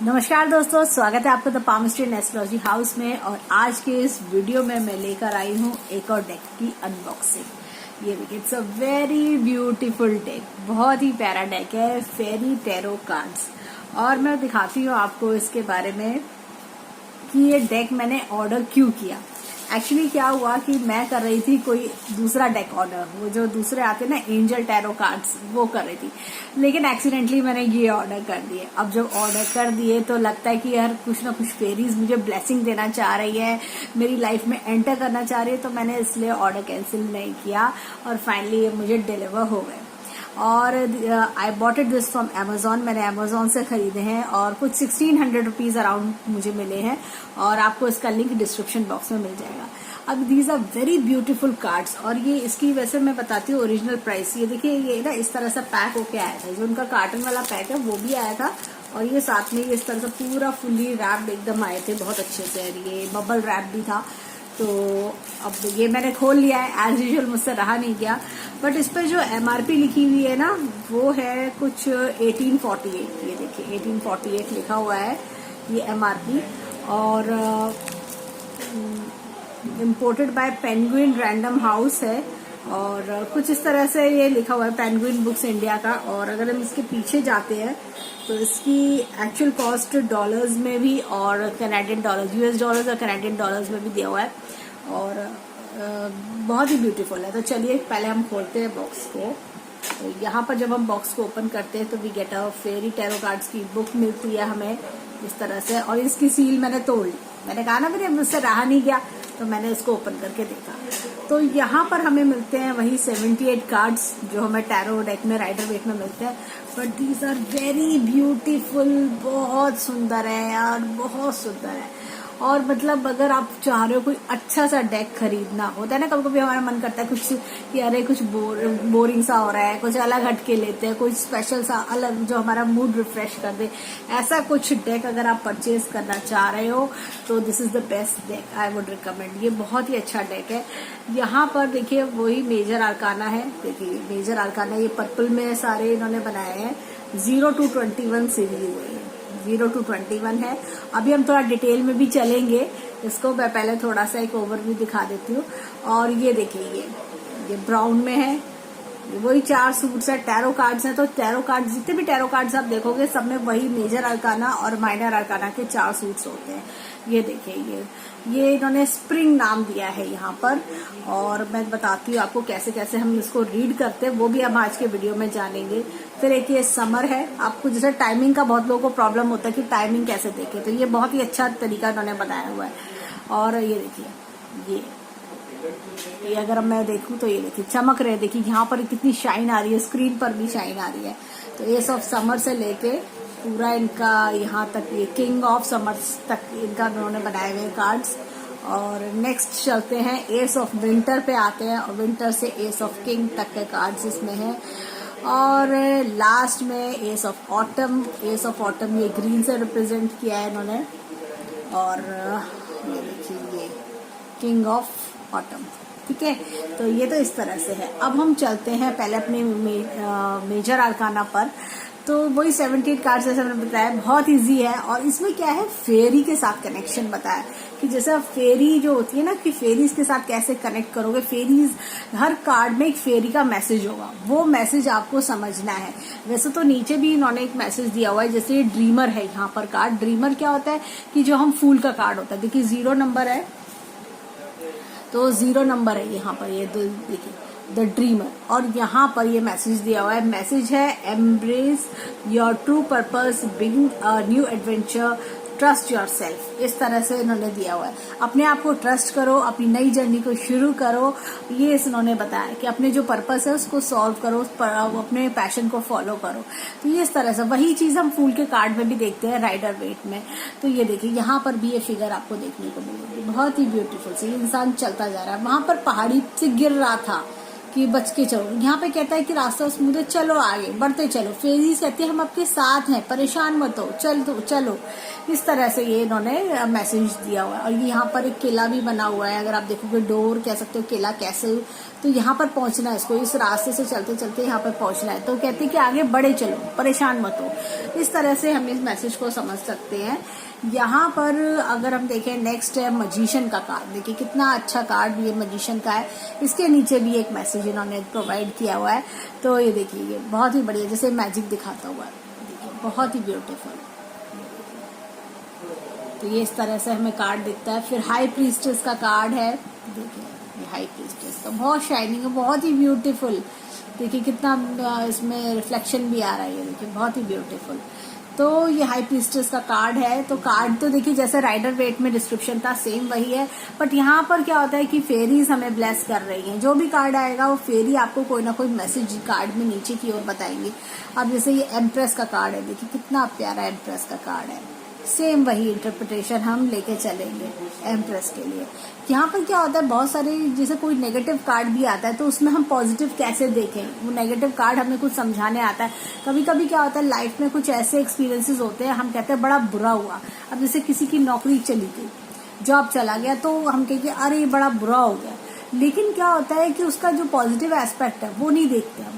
नमस्कार दोस्तों, स्वागत है आपका the palm street astrology house में। और आज के इस वीडियो में मैं लेकर आई हूँ एक और डेक की अनबॉक्सिंग। ये देखिए, it's a very beautiful deck, बहुत ही प्यारा डेक है, फेरी टैरो कार्ड्स। और मैं दिखाती हूँ आपको इसके बारे में कि ये डेक मैंने ऑर्डर क्यों किया। एक्चुअली क्या हुआ कि मैं कर रही थी कोई दूसरा डेक ऑर्डर, वो जो दूसरे आते ना एंजल टैरो कार्ड्स, वो कर रही थी, लेकिन एक्सीडेंटली मैंने ये ऑर्डर कर दिए। अब जब ऑर्डर कर दिए तो लगता है कि यार कुछ ना कुछ फेरीज मुझे ब्लेसिंग देना चाह रही है, मेरी लाइफ में एंटर करना चाह रही है, तो मैंने इसलिए ऑर्डर कैंसिल नहीं किया और फाइनली ये मुझे डिलीवर हो गए। और I bought it this from Amazon, मैंने अमेजोन से खरीदे हैं और कुछ 1600 रुपीज अराउंड मुझे मिले हैं और आपको इसका लिंक डिस्क्रिप्शन बॉक्स में मिल जाएगा। अब these are very beautiful cards और ये इसकी वैसे मैं बताती हूँ ओरिजिनल प्राइस। ये देखिए, ये ना इस तरह से पैक होके आया था, जो उनका कार्टन वाला पैक है वो भी आया था और ये साथ में इस तरह से पूरा फुल्ली रैप्ड एकदम आए थे, बहुत अच्छे से। ये बबल रैप भी था। तो अब ये मैंने खोल लिया है, एज यूजुअल मुझसे रहा नहीं गया। बट इस पर जो MRP लिखी हुई है ना, वो है कुछ 1848। ये देखिए 1848 लिखा हुआ है ये MRP। और imported bye penguin random house है और कुछ इस तरह से ये लिखा हुआ है, पेंगुइन बुक्स इंडिया का। और अगर हम इसके पीछे जाते हैं तो इसकी एक्चुअल कॉस्ट डॉलर्स में भी और कनाडियन डॉलर्स, US डॉलर्स और कनाडियन डॉलर्स में भी दिया हुआ है और बहुत ही ब्यूटीफुल है। तो चलिए पहले हम खोलते हैं बॉक्स को। तो यहाँ पर जब हम बॉक्स को ओपन करते हैं तो we get a fairy tarot cards की बुक मिलती है हमें इस तरह से। और इसकी सील मैंने तोड़ ली, मैंने कहा ना मेरे मुझसे रहा नहीं गया, तो मैंने इसको ओपन करके देखा। तो यहाँ पर हमें मिलते हैं वही 78 कार्ड्स जो हमें टैरो डेक में, राइडर वेट में मिलते हैं। But these are very beautiful, बहुत सुंदर है यार, बहुत सुंदर है। और मतलब अगर आप चाह रहे हो कोई अच्छा सा डेक खरीदना, होता है ना कभी कभी हमारा मन करता है कुछ कि अरे कुछ बोरिंग सा हो रहा है, कुछ अलग हट के लेते हैं, कोई स्पेशल सा अलग जो हमारा मूड रिफ्रेश कर दे, ऐसा कुछ डेक अगर आप परचेज करना चाह रहे हो तो this is the best deck I would recommend. ये बहुत ही अच्छा डेक है। यहाँ पर देखिए वही मेजर आर्काना है, देखिए मेजर आर्काना ये पर्पल में सारे इन्होंने बनाए हैं। 0 to 21 सीरीज है, 0 to 21 है। अभी हम थोड़ा डिटेल में भी चलेंगे, इसको मैं पहले थोड़ा सा एक ओवरव्यू दिखा देती हूँ। और ये देखिए ये ब्राउन में है, वही 4 सूट्स है, टैरो कार्ड्स हैं। तो टैरो कार्ड्स, जितने भी टैरो कार्ड्स आप देखोगे सब में वही मेजर अरकाना और माइनर अरकाना के 4 सूट्स होते हैं। ये देखिए ये इन्होंने स्प्रिंग नाम दिया है यहाँ पर। और मैं बताती हूँ आपको कैसे कैसे हम इसको रीड करते हैं, वो भी हम आज के वीडियो में जानेंगे। फिर एक ये समर है, आपको जैसे टाइमिंग का बहुत लोगों को प्रॉब्लम होता है कि टाइमिंग कैसे देखें, तो ये बहुत ही अच्छा तरीका इन्होंने बनाया हुआ है। और ये देखिए ये अगर मैं देखूं तो ये देखिए चमक रहे, देखिए यहाँ पर कितनी शाइन आ रही है, स्क्रीन पर भी शाइन आ रही है। तो एस ऑफ समर से लेके पूरा इनका यहाँ तक, ये किंग ऑफ समर्स तक इनका उन्होंने बनाए हुए कार्ड्स। और नेक्स्ट चलते हैं एस ऑफ विंटर पे आते हैं और विंटर से एस ऑफ किंग तक के कार्ड्स इसमें हैं। और लास्ट में S of autumn, S of autumn ये ग्रीन से रिप्रेजेंट किया है इन्होंने। और ये देखिए ये किंग ऑफ ऑटम, ठीक है। तो ये तो इस तरह से है। अब हम चलते हैं पहले अपने मेजर आर्काना पर। तो वही 78 कार्ड्स जैसे मैंने बताया, बहुत इजी है। और इसमें क्या है, फेरी के साथ कनेक्शन बताया कि जैसे फेरी जो होती है ना, कि फेरीज के साथ कैसे कनेक्ट करोगे। फेरीज, हर कार्ड में एक फेरी का मैसेज होगा, वो मैसेज आपको समझना है। वैसे तो नीचे भी इन्होंने एक मैसेज दिया हुआ है, जैसे ये ड्रीमर है यहाँ पर कार्ड। ड्रीमर क्या होता है कि जो हम फूल का कार्ड होता है, देखिए 0 नंबर है, तो 0 नंबर है यहाँ पर, ये देखिए द ड्रीमर। और यहाँ पर ये मैसेज दिया हुआ है, मैसेज है embrace your true purpose, begin a new adventure, trust your self. इस तरह से इन्होंने दिया हुआ है, अपने आप को ट्रस्ट करो, अपनी नई जर्नी को शुरू करो। ये इन्होंने बताया कि अपने जो पर्पस है उसको सॉल्व करो, अपने पैशन को फॉलो करो। तो ये इस तरह से वही चीज हम फूल के कार्ड में भी देखते हैं, राइडर वेट में। तो ये देखिए यहाँ पर भी ये फिगर आपको देखने को मिलेगी, बहुत ही ब्यूटीफुल से इंसान चलता जा रहा है। वहां पर पहाड़ी से गिर रहा था कि बच के चलो, यहाँ पे कहता है कि रास्ता स्मूथ है, चलो आगे बढ़ते चलो। फेरीज कहती है हम आपके साथ हैं, परेशान मत हो, चलो। इस तरह से ये इन्होंने मैसेज दिया हुआ है। और यहाँ पर एक किला भी बना हुआ है, अगर आप देखोगे डोर कह सकते हो, किला कैसल तो यहाँ पर पहुंचना है इसको, इस रास्ते से चलते चलते यहाँ पर पहुंचना है। तो कहते हैं कि आगे बढ़े चलो, परेशान मत हो। इस तरह से हम इस मैसेज को समझ सकते हैं। यहाँ पर अगर हम देखें नेक्स्ट है मजिशियन का कार्ड। देखिए कितना अच्छा कार्ड ये मजिशियन का है। इसके नीचे भी एक मैसेज इन्होंने प्रोवाइड किया हुआ है। तो ये देखिए ये बहुत ही बढ़िया, जैसे मैजिक दिखाता हुआ है, देखिए बहुत ही ब्यूटीफुल। तो ये इस तरह से हमें कार्ड दिखता है। फिर हाई प्रीस्टेस का कार्ड है, देखिए हाई प्रीस्टेस का बहुत शाइनिंग है, बहुत ही ब्यूटीफुल। देखिए कितना इसमें रिफ्लेक्शन भी आ रहा है, ये देखिए बहुत ही ब्यूटीफुल। तो ये हाई प्रीस्टेस का कार्ड है। तो कार्ड तो देखिए जैसे राइडर वेट में डिस्क्रिप्शन था सेम वही है, बट यहाँ पर क्या होता है कि फेरीज हमें ब्लेस कर रही हैं। जो भी कार्ड आएगा वो फेरी आपको कोई ना कोई मैसेज कार्ड में नीचे की ओर बताएंगे। अब जैसे ये एम्प्रेस का कार्ड है, देखिए कितना प्यारा एम्प्रेस का कार्ड है। सेम वही इंटरप्रिटेशन हम लेके चलेंगे एम्प्रेस के लिए। यहाँ पर क्या होता है बहुत सारे जैसे कोई नेगेटिव कार्ड भी आता है तो उसमें हम पॉजिटिव कैसे देखें, वो नेगेटिव कार्ड हमें कुछ समझाने आता है। कभी कभी क्या होता है लाइफ में कुछ ऐसे एक्सपीरियंसेस होते हैं, हम कहते हैं बड़ा बुरा हुआ। अब जैसे किसी की नौकरी चली गई, जॉब चला गया, तो हम कहेंगे अरे ये बड़ा बुरा हो गया। लेकिन क्या होता है कि उसका जो पॉजिटिव एस्पेक्ट है वो नहीं देखते हम।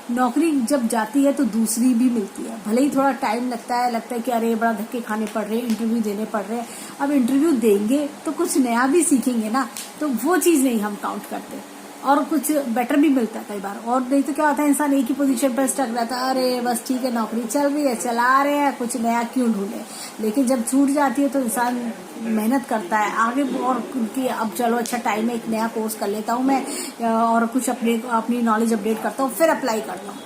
नौकरी जब जाती है तो दूसरी भी मिलती है, भले ही थोड़ा टाइम लगता है कि अरे बड़ा धक्के खाने पड़ रहे हैं, इंटरव्यू देने पड़ रहे हैं। अब इंटरव्यू देंगे तो कुछ नया भी सीखेंगे ना, तो वो चीज नहीं हम काउंट करते, और कुछ बेटर भी मिलता है कई बार। और नहीं तो क्या होता है इंसान एक ही पोजीशन पर स्टक रहता है, अरे बस ठीक है नौकरी चल रही है, चला रहे हैं, कुछ नया क्यों ढूंढे। लेकिन जब छूट जाती है तो इंसान मेहनत करता है आगे, और कि अब चलो अच्छा टाइम है, एक नया कोर्स कर लेता हूँ मैं, और कुछ अपनी नॉलेज अपडेट करता हूँ, फिर अप्लाई करता हूँ।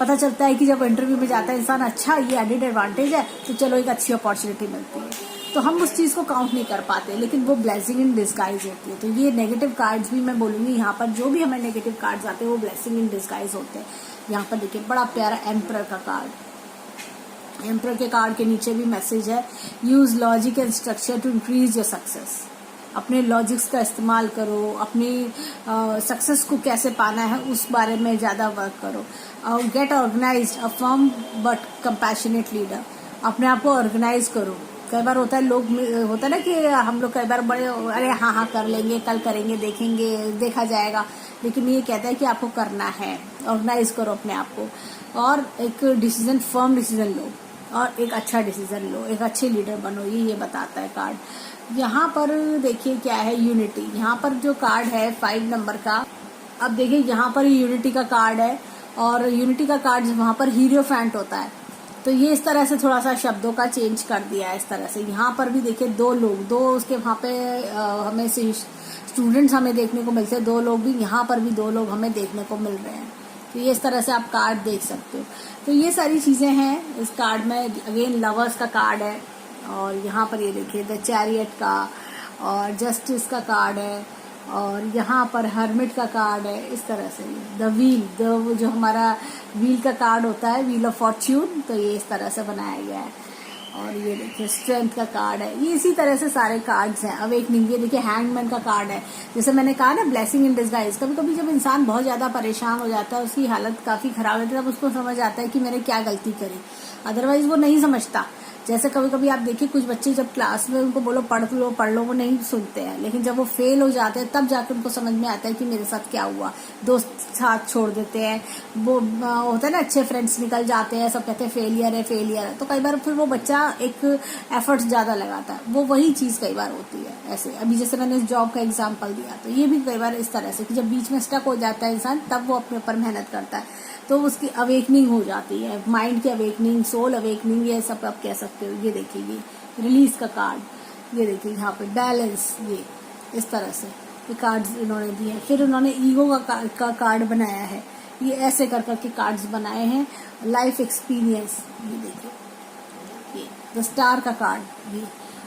पता चलता है कि जब इंटरव्यू में जाता है इंसान, अच्छा ये एडेड एडवांटेज है, तो चलो एक अच्छी अपॉर्चुनिटी मिलती है। तो हम उस चीज को काउंट नहीं कर पाते, लेकिन वो ब्लेसिंग इन डिस्गाइज होती है। तो ये नेगेटिव कार्ड्स भी मैं बोलूंगी, यहाँ पर जो भी हमें नेगेटिव कार्ड्स आते हैं वो ब्लेसिंग इन डिस्गाइज होते हैं। यहाँ पर देखिए बड़ा प्यारा एम्परर का कार्ड। एम्परर के कार्ड के नीचे भी मैसेज है, use logic and structure to increase your success. अपने लॉजिक्स का इस्तेमाल करो, अपनी सक्सेस को कैसे पाना है उस बारे में ज्यादा वर्क करो। Get organised, a firm but compassionate leader. अपने आप को ऑर्गेनाइज करो। कई बार होता है होता है ना कि हम लोग कई बार बड़े अरे हाँ कर लेंगे, कल करेंगे, देखेंगे, देखा जाएगा। लेकिन ये कहता है कि आपको करना है, ऑर्गेनाइज करो अपने आप को, और एक डिसीजन, फर्म डिसीजन लो, और एक अच्छा डिसीजन लो, एक अच्छे लीडर बनो। ये बताता है कार्ड। यहाँ पर देखिए क्या है, यूनिटी। यहाँ पर जो कार्ड है 5 नंबर का, अब देखिए यहाँ पर यूनिटी का कार्ड है, और यूनिटी का कार्ड वहां पर हीरोफेंट होता है। तो ये इस तरह से थोड़ा सा शब्दों का चेंज कर दिया है इस तरह से। यहाँ पर भी देखिए 2 लोग, 2 उसके वहां पे हमें स्टूडेंट्स हमें देखने को मिलते हैं, 2 लोग भी यहाँ पर भी 2 लोग हमें देखने को मिल रहे हैं। तो ये इस तरह से आप कार्ड देख सकते हो। तो ये सारी चीजें हैं इस कार्ड में। अगेन लवर्स का कार्ड है, और यहाँ पर ये देखिए द चैरियट का, और जस्टिस का कार्ड है, और यहाँ पर हर्मिट का कार्ड है। इस तरह से द व्हील, जो हमारा व्हील का कार्ड होता है, व्हील ऑफ फॉर्च्यून, तो ये इस तरह से बनाया गया है। और ये देखिए स्ट्रेंथ का कार्ड है। ये इसी तरह से सारे कार्ड्स हैं। अवेकनिंग, ये देखिए हैंगमैन का कार्ड है। जैसे मैंने कहा ना ब्लेसिंग इन डिस्गाइज, कभी कभी जब इंसान बहुत ज्यादा परेशान हो जाता है, उसकी हालत काफी खराब होती है, तब उसको समझ आता है कि मैंने क्या गलती करी, अदरवाइज वो नहीं समझता। जैसे कभी कभी आप देखिए कुछ बच्चे जब क्लास में उनको बोलो पढ़ लो, वो नहीं सुनते हैं। लेकिन जब वो फेल हो जाते हैं तब जाकर उनको समझ में आता है कि मेरे साथ क्या हुआ। दोस्त साथ छोड़ देते हैं, वो होता है ना, अच्छे फ्रेंड्स निकल जाते हैं, सब कहते हैं फेलियर है। तो कई बार फिर वो बच्चा एक एफर्ट्स ज्यादा लगाता है, वो वही चीज कई बार होती है। ऐसे अभी जैसे मैंने इस जॉब का एग्जाम्पल दिया, तो ये भी कई बार इस तरह से कि जब बीच में स्टक हो जाता है इंसान, तब वो अपने ऊपर मेहनत करता है, तो उसकी अवेकनिंग हो जाती है, माइंड की अवेकनिंग, सोल अवेकनिंग, ये सब आप कह सकते हो। ये देखिए ये रिलीज का कार्ड, ये देखिए यहाँ पे बैलेंस, ये इस तरह से ये कार्ड्स इन्होंने दिए। फिर उन्होंने ईगो का कार्ड बनाया है। ये ऐसे कर करके कार्ड्स बनाए हैं। लाइफ एक्सपीरियंस, ये देखिए ये द स्टार का कार्ड, ये।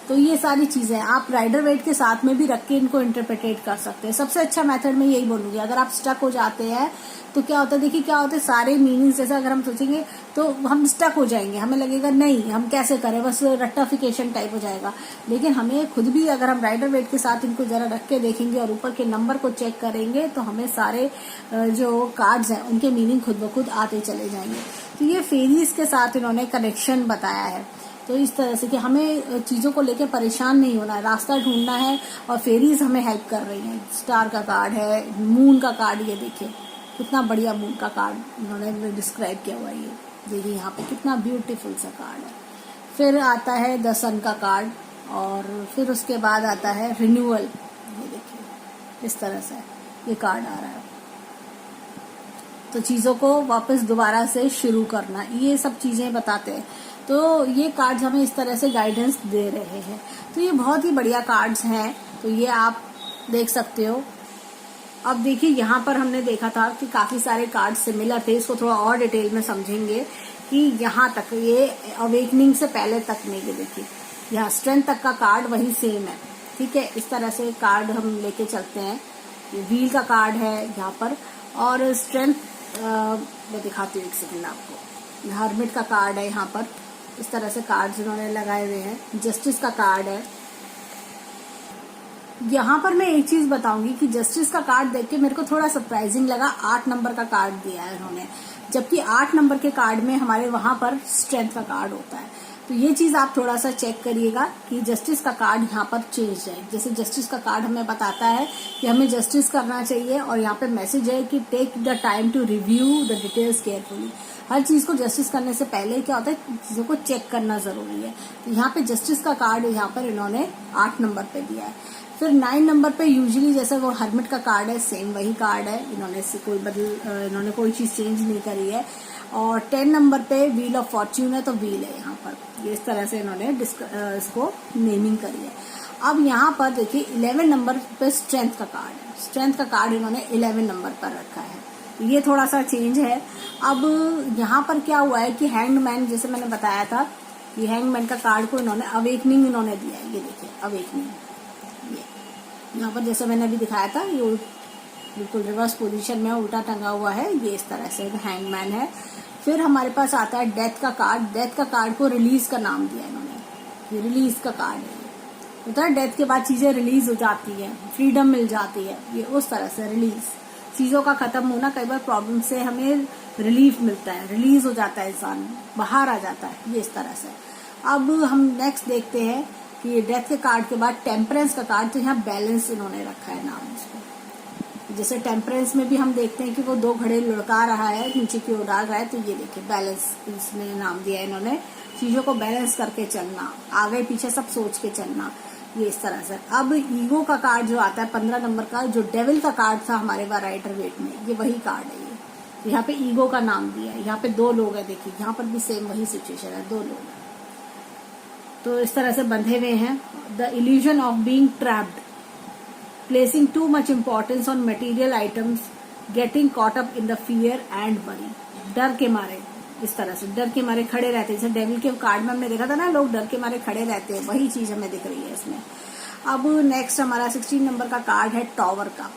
तो ये सारी चीजें आप राइडर वेट के साथ में भी रख के इनको इंटरप्रिटेट कर सकते हैं। सबसे अच्छा मेथड में यही बोलूंगी। अगर आप स्टक हो जाते हैं तो क्या होता है, देखिए क्या होता है, सारे मीनिंग्स जैसे अगर हम सोचेंगे तो हम स्टक हो जाएंगे, हमें लगेगा नहीं हम कैसे करें, बस रट्टाफिकेशन टाइप हो जाएगा। लेकिन हमें खुद भी अगर हम राइडर वेट के साथ इनको जरा रख के देखेंगे और ऊपर के नंबर को चेक करेंगे, तो हमें सारे जो कार्ड्स हैं उनके मीनिंग खुद ब खुद आते चले जाएंगे। तो ये फेरीज के साथ इन्होंने कनेक्शन बताया है। तो इस तरह से कि हमें चीज़ों को लेकर परेशान नहीं होना है, रास्ता ढूंढना है और फेरीज हमें हेल्प कर रही हैं। स्टार का कार्ड है, मून का कार्ड, ये देखिए कितना बढ़िया मून का कार्ड उन्होंने डिस्क्राइब किया हुआ है। ये देखिए यहाँ पे कितना ब्यूटीफुल सा कार्ड है। फिर आता है द सन का कार्ड और फिर उसके बाद आता है रिन्यूअल। ये देखिए इस तरह से ये कार्ड आ रहा है। तो चीज़ों को वापस दोबारा से शुरू करना, ये सब चीज़ें बताते हैं। तो ये कार्ड्स हमें इस तरह से गाइडेंस दे रहे हैं। तो ये बहुत ही बढ़िया कार्ड्स हैं, तो ये आप देख सकते हो। अब देखिए यहाँ पर हमने देखा था कि काफ़ी सारे कार्ड सिमिलर थे, इसको थोड़ा और डिटेल में समझेंगे कि यहाँ तक ये अवेकनिंग से पहले तक में, ये देखिए यहाँ स्ट्रेंथ तक का कार्ड वही सेम है। ठीक है, इस तरह से कार्ड हम लेके चलते हैं। ये व्हील का कार्ड है यहाँ पर, और स्ट्रेंथ मैं दिखाती हूँ एक सेकंड आपको। हर्मिट का कार्ड है यहाँ पर, इस तरह से कार्ड्स इन्होंने लगाए हुए हैं। जस्टिस का कार्ड है। यहाँ पर मैं एक चीज बताऊंगी कि जस्टिस का कार्ड देख के मेरे को थोड़ा सरप्राइजिंग लगा। 8 नंबर का कार्ड दिया है इन्होंने, जबकि 8 नंबर के कार्ड में हमारे वहां पर स्ट्रेंथ का कार्ड होता है। तो ये चीज आप थोड़ा सा चेक करिएगा कि जस्टिस का कार्ड यहाँ पर चेंज है। जैसे जस्टिस का कार्ड हमें बताता है कि हमें जस्टिस करना चाहिए, और यहाँ पे मैसेज है कि take the time to review the details carefully. हर चीज को जस्टिस करने से पहले क्या होता है, चीजों को चेक करना जरूरी है। तो यहाँ पे जस्टिस का कार्ड यहाँ पर इन्होंने 8 नंबर पे दिया है। फिर 9 नंबर पे यूजुअली जैसे वो हर्मिट का कार्ड है, सेम वही कार्ड है, इन्होंने कोई चीज चेंज नहीं करी है। और 10 नंबर पे व्हील ऑफ फॉर्च्यून है, तो व्हील है यहाँ पर। ये इस तरह से इन्होंने इसको नेमिंग करी है। अब यहाँ पर देखिए 11 नंबर पे स्ट्रेंथ का कार्ड है। स्ट्रेंथ का कार्ड इन्होंने 11 नंबर पर रखा है। ये थोड़ा सा चेंज है। अब यहाँ पर क्या हुआ है कि हैंगमैन, जैसे मैंने बताया था कि हैंगमैन का कार्ड को इन्होंने अवेकनिंग इन्होंने दिया है। ये देखिए अवेकनिंग, ये यहाँ पर जैसे मैंने अभी दिखाया था, ये बिल्कुल रिवर्स पोजीशन में उल्टा टंगा हुआ है। ये इस तरह से हैंगमैन है। फिर हमारे पास आता है डेथ का कार्ड। डेथ का कार्ड को रिलीज का नाम दिया इन्होंने। ये रिलीज का कार्ड है। होता है डेथ के बाद चीजें रिलीज हो जाती है, फ्रीडम मिल जाती है। ये उस तरह से रिलीज, चीजों का खत्म होना। कई बार प्रॉब्लम से हमें रिलीफ मिलता है, रिलीज हो जाता है, इंसान बाहर आ जाता है। ये इस तरह से। अब हम नेक्स्ट देखते हैं कि ये डेथ के कार्ड के बाद टेम्परेंस का कार्ड, तो यहाँ बैलेंस इन्होंने रखा है नाम इसको। जैसे टेम्परेंस में भी हम देखते हैं कि वो 2 घड़े लुढ़का रहा है, नीचे की ओर डाल रहा है, तो ये देखिए बैलेंस इसमें नाम दिया है इन्होंने। चीजों को बैलेंस करके चलना, आगे पीछे सब सोच के चलना, ये इस तरह से। अब ईगो का कार्ड जो आता है 15 नंबर का, जो डेविल का कार्ड था हमारे राइटर वेट में, ये वही कार्ड है। ये यहाँ पे ईगो का नाम दिया है। यहाँ पे 2 लोग हैं, देखिए यहाँ पर भी सेम वही सिचुएशन है, 2 लोग हैं, तो इस तरह से बंधे हुए हैं। The illusion of being trapped, placing too much importance on material items, getting caught up in the fear and worry. डर के मारे, इस तरह से डर के मारे खड़े रहते हैं। जैसे डेविल के कार्ड में हमने देखा था ना, लोग डर के मारे खड़े रहते हैं, वही चीज हमें दिख रही है इसमें। अब नेक्स्ट हमारा 16 नंबर का कार्ड है टॉवर का।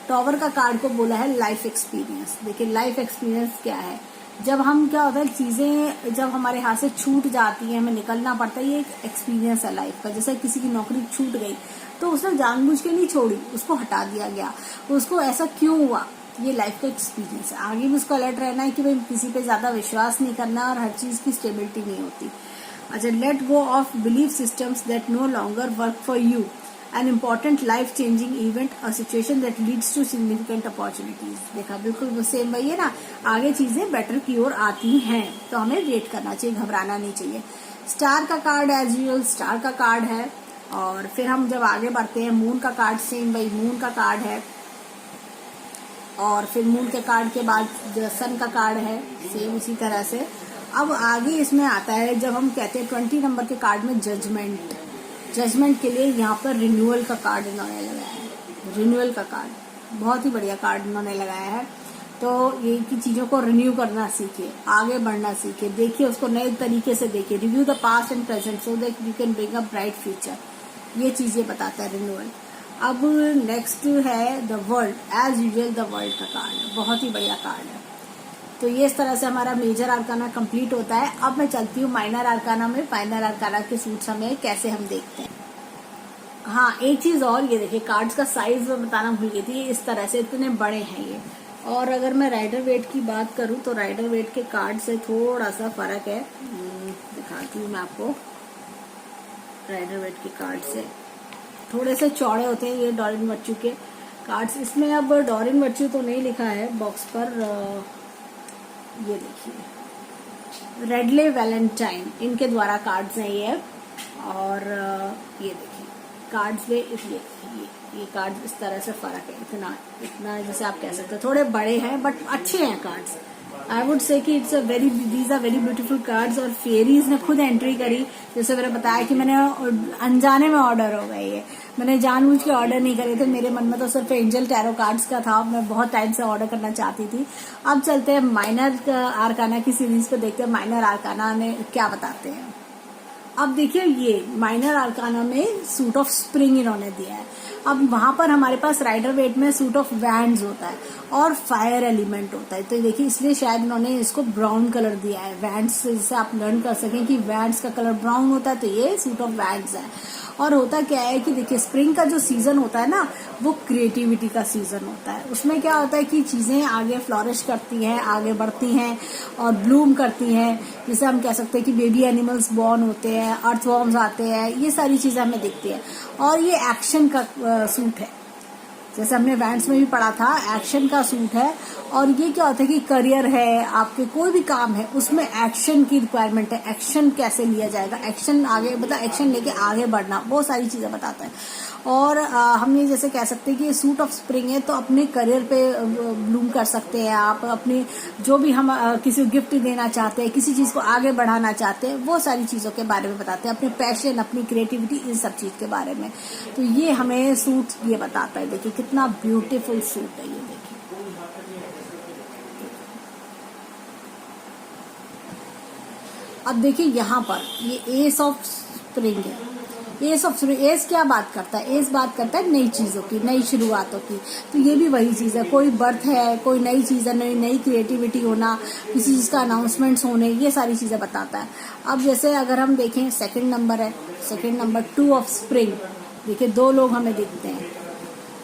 टॉवर का कार्ड को बोला है लाइफ एक्सपीरियंस। देखिए लाइफ एक्सपीरियंस क्या है, जब हम क्या होता है, चीजें जब हमारे हाथ से छूट जाती है, हमें निकलना पड़ता है, ये एक एक्सपीरियंस है लाइफ का। जैसे किसी की नौकरी छूट गई तो उसने जानबूझ के नहीं छोड़ी, उसको हटा दिया गया, उसको ऐसा क्यों हुआ, ये लाइफ का एक्सपीरियंस है। आगे भी उसको अलर्ट रहना है कि भाई किसी पे ज्यादा विश्वास नहीं करना, और हर चीज की स्टेबिलिटी नहीं होती। अच्छा, let go of belief systems that no longer work for you, an important life changing event, a situation that leads to significant opportunities. देखा बिल्कुल सेम वही है ना, आगे चीजें बेटर की ओर आती हैं, तो हमें वेट करना चाहिए, घबराना नहीं चाहिए। स्टार का कार्ड एज यूजुअल स्टार का कार्ड है। और फिर हम जब आगे बढ़ते हैं, मून का कार्ड सेम वही मून का कार्ड है। और फिर मून के कार्ड के बाद सन का कार्ड है, सेम उसी तरह से। अब आगे इसमें आता है, जब हम कहते हैं 20 नंबर के कार्ड में जजमेंट। जजमेंट के लिए यहाँ पर रिन्यूअल का कार्ड इन्होंने लगाया है। रिन्यूअल का कार्ड बहुत ही बढ़िया कार्ड इन्होंने लगाया है। तो ये की चीजों को रिन्यू करना सीखिए, आगे बढ़ना सीखिए, देखिए उसको नए तरीके से देखिए। Review the past and present so that you can bring a bright future, ये चीजें बताता है रिन्यूअल। अब नेक्स्ट है the world, as usual the world का कार्ड, बहुत ही बढ़िया कार्ड है। तो ये इस तरह से हमारा मेजर आर्काना कंप्लीट होता है। अब मैं चलती हूँ माइनर आर्काना में। माइनर आर्काना के सूट्स हमें कैसे हम देखते हैं। हाँ, एक चीज और, ये देखिए कार्ड्स का साइज मैं बताना भूल गई थी, इस तरह से इतने बड़े हैं ये। और अगर मैं राइडर वेट की बात करूँ तो राइडर वेट के कार्ड से थोड़ा सा फर्क है, दिखा दिखाती हूँ मैं आपको राइडर वेट के कार्ड से। थोड़े से चौड़े होते हैं ये डॉरिन वर्च्यू के कार्ड्स। इसमें अब डॉरिन वर्च्यू तो नहीं लिखा है बॉक्स पर, ये देखिए रेडले वैलेंटाइन इनके द्वारा कार्ड्स हैं ये। और ये देखिए कार्ड्स में ये कार्ड्स इस तरह से फर्क है, इतना जैसे आप कह सकते हैं थोड़े बड़े हैं बट अच्छे हैं कार्ड्स। आई वुड से कि it's these are very beautiful cards. और फेरीज ने खुद एंट्री करी, जैसे मैंने बताया कि मैंने अनजाने में ऑर्डर हो गए ये, मैंने जानबूझ के ऑर्डर नहीं करे थे। मेरे मन में तो सिर्फ एंजल टैरो कार्ड्स का था, मैं बहुत टाइम से ऑर्डर करना चाहती थी। अब चलते हैं माइनर आर्काना की सीरीज पे, देखते हैं माइनर आर्काना में क्या बताते हैं। अब देखिए ये माइनर आर्काना में सूट ऑफ स्प्रिंग इन्होंने दिया है। अब वहां पर हमारे पास राइडर वेट में सूट ऑफ वैंड्स होता है और फायर एलिमेंट होता है, तो देखिए इसलिए शायद इन्होंने इसको ब्राउन कलर दिया है। वैंड्स से आप लर्न कर सकें कि वैंड्स का कलर ब्राउन होता है, तो ये सूट ऑफ वैंड्स है। और होता क्या है कि देखिए स्प्रिंग का जो सीजन होता है ना, वो क्रिएटिविटी का सीजन होता है। उसमें क्या होता है कि चीजें आगे फ्लोरिश करती हैं, आगे बढ़ती हैं और ब्लूम करती हैं। जैसे हम कह सकते हैं कि बेबी एनिमल्स बॉर्न होते हैं, अर्थवॉर्म्स आते हैं, ये सारी चीजें हमें दिखती है। और ये एक्शन का सूट है, जैसे हमने वैंड्स में भी पढ़ा था, एक्शन का सूट है। और ये क्या होता है कि करियर है, आपके कोई भी काम है उसमें एक्शन की रिक्वायरमेंट है। एक्शन कैसे लिया जाएगा, एक्शन आगे मतलब एक्शन लेके आगे बढ़ना, वो सारी चीजें बताता है। और हम ये जैसे कह सकते हैं कि ये सूट ऑफ स्प्रिंग है, तो अपने करियर पे ब्लूम कर सकते हैं आप। अपनी जो भी हम किसी को गिफ्ट देना चाहते हैं, किसी चीज को आगे बढ़ाना चाहते हैं, वो सारी चीजों के बारे में बताते हैं, अपने पैशन, अपनी क्रिएटिविटी, इन सब चीज के बारे में। तो ये हमें सूट ये बताता है। देखिए कितना ब्यूटीफुल सूट है ये, देखिए अब देखिए यहाँ पर ये एस ऑफ स्प्रिंग है। एस ऑफ स्प्रिंग, एस क्या बात करता है, एस बात करता है नई चीजों की, नई शुरुआतों की। तो ये भी वही चीज है, कोई बर्थ है, कोई नई चीज है, नई क्रिएटिविटी होना, किसी चीज का अनाउंसमेंट्स होने, ये सारी चीजें बताता है। अब जैसे अगर हम देखें सेकंड नंबर है, सेकंड नंबर 2 ऑफ स्प्रिंग, देखिए 2 लोग हमें दिखते हैं,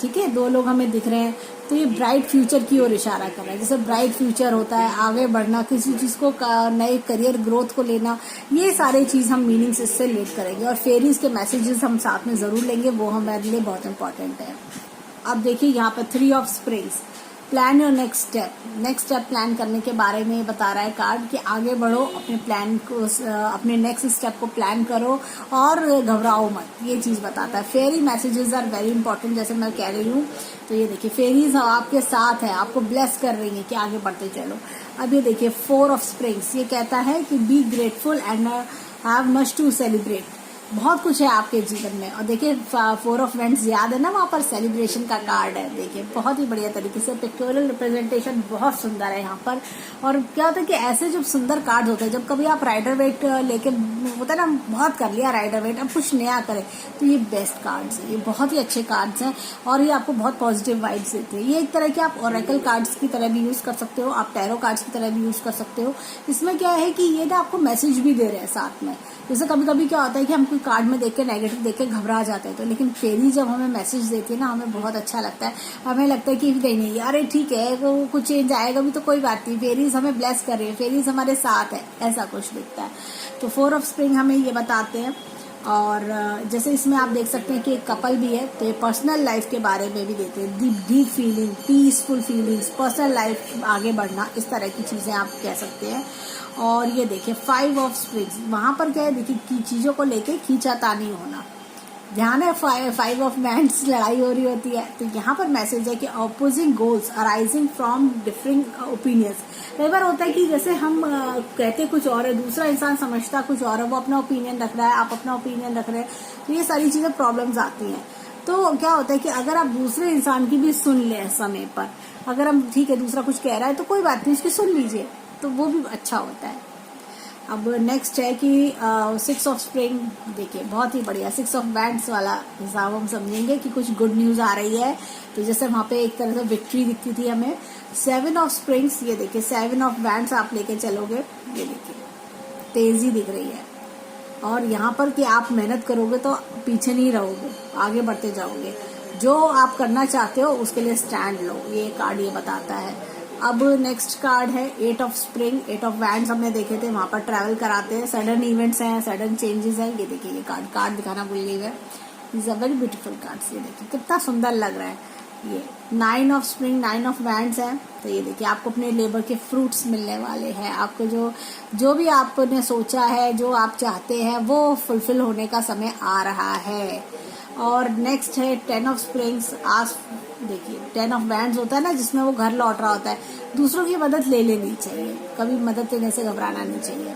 ठीक है, 2 लोग हमें दिख रहे हैं। तो ये ब्राइट फ्यूचर की ओर इशारा कर रहा है। जैसे ब्राइट फ्यूचर होता है, आगे बढ़ना, किसी चीज को नए करियर ग्रोथ को लेना, ये सारे चीज हम मीनिंग्स इससे रिलेट करेंगे। और फेरीज के मैसेजेस हम साथ में जरूर लेंगे, वो हमारे लिए बहुत इंपॉर्टेंट है। अब देखिए यहाँ पर 3 of springs, plan your next step. Next step plan करने के बारे में बता रहा है कार्ड कि आगे बढ़ो, अपने प्लान को, अपने नेक्स्ट स्टेप को प्लान करो और घबराओ मत, ये चीज बताता है। फेरी मैसेजेस आर वेरी इंपॉर्टेंट, जैसे मैं कह रही हूँ। तो ये देखिए फेरीज आपके साथ है, आपको ब्लेस कर रही है कि आगे बढ़ते चलो। अब ये देखिए 4 ऑफ स्प्रिंग्स, ये कहता है कि be grateful and have much to celebrate. बहुत कुछ है आपके जीवन में। और देखिए 4 ऑफ वैंड्स याद है ना, वहां पर सेलिब्रेशन का कार्ड है। देखिए बहुत ही बढ़िया तरीके से पिक्टोरियल रिप्रेजेंटेशन बहुत सुंदर है यहाँ पर। और क्या होता है कि ऐसे जो सुंदर कार्ड होते हैं, जब कभी आप राइडर वेट लेके होता है ना, बहुत कर लिया राइडर वेट, अब कुछ नया करें, तो ये बेस्ट कार्ड्स है, ये बहुत ही अच्छे कार्ड्स हैं और ये आपको बहुत पॉजिटिव वाइब्स देते हैं। ये एक तरह के आप ओरेकल कार्ड्स की तरह भी यूज कर सकते हो, आप टैरो कार्ड्स की तरह भी यूज कर सकते हो। इसमें क्या है कि ये ना आपको मैसेज भी दे रहे हैं साथ में। जैसे कभी कभी क्या होता है कि हम कोई कार्ड में देख के नेगेटिव देख के घबरा जाते हैं, तो लेकिन फेरी जब हमें मैसेज देती है ना, हमें बहुत अच्छा लगता है। हमें लगता है कि नहीं अरे ठीक है, वो कुछ चेंज आएगा भी तो कोई बात नहीं, फेरीज हमें ब्लेस कर रही है, फेरीज हमारे साथ है, ऐसा कुछ दिखता है। तो 4 ऑफ स्प्रिंग हमें ये बताते हैं। और जैसे इसमें आप देख सकते हैं कि एक कपल भी है, तो ये पर्सनल लाइफ के बारे में भी देते हैं। Deep feeling, peaceful feelings, personal life आगे बढ़ना, इस तरह की चीजें आप कह सकते हैं। और ये देखिए 5 ऑफ स्प्रिंग्स, वहां पर क्या है देखिए चीजों को लेके खींचातानी होना। ध्यान है 5 ऑफ वैंड्स, लड़ाई हो रही होती है। तो यहाँ पर मैसेज है कि opposing goals arising from differing opinions. कई बार होता है कि जैसे हम कहते कुछ और है, दूसरा इंसान समझता कुछ और है, वो अपना ओपिनियन रख रहा है, आप अपना ओपिनियन रख रहे हैं, तो ये सारी चीजें प्रॉब्लम्स आती हैं। तो क्या होता है कि अगर आप दूसरे इंसान की भी सुन ले समय पर, अगर हम ठीक है दूसरा कुछ कह रहा है तो कोई बात नहीं, उसकी सुन लीजिए, तो वो भी अच्छा होता है। अब नेक्स्ट है कि 6 ऑफ स्प्रिंग, देखिए बहुत ही बढ़िया 6 ऑफ वैंड्स वाला हिसाब हम समझेंगे कि कुछ गुड न्यूज आ रही है। तो जैसे वहां पे एक तरह से विक्ट्री दिखती थी हमें। 7 ऑफ स्प्रिंग्स, ये देखिए 7 ऑफ वैंड्स आप लेके चलोगे, ये देखिए तेजी दिख रही है। और यहाँ पर कि आप मेहनत करोगे तो पीछे नहीं रहोगे, आगे बढ़ते जाओगे। जो आप करना चाहते हो उसके लिए स्टैंड लो, ये कार्ड ये बताता है। अब नेक्स्ट कार्ड है 8 ऑफ स्प्रिंग। 8 ऑफ वैंड्स हमने देखे थे, वहां पर ट्रैवल कराते हैं, सडन इवेंट्स हैं, सडन चेंजेस हैं। ये देखिए ये कार्ड दिखाना भूल गई है। Is a very beautiful cards. ये देखिए कितना सुंदर लग रहा है। ये 9 ऑफ स्प्रिंग, 9 ऑफ वैंड्स है। तो ये देखिए आपको अपने लेबर के फ्रूट्स मिलने वाले हैं। आपको जो भी आपने सोचा है, जो आप चाहते हैं, वो फुलफिल होने का समय आ रहा है। और नेक्स्ट है 10 ऑफ स्प्रिंग्स। आज देखिए 10 ऑफ वैंड्स होता है ना, जिसमें वो घर लौट रहा होता है। दूसरों की मदद ले लेनी चाहिए, कभी मदद लेने से घबराना नहीं चाहिए।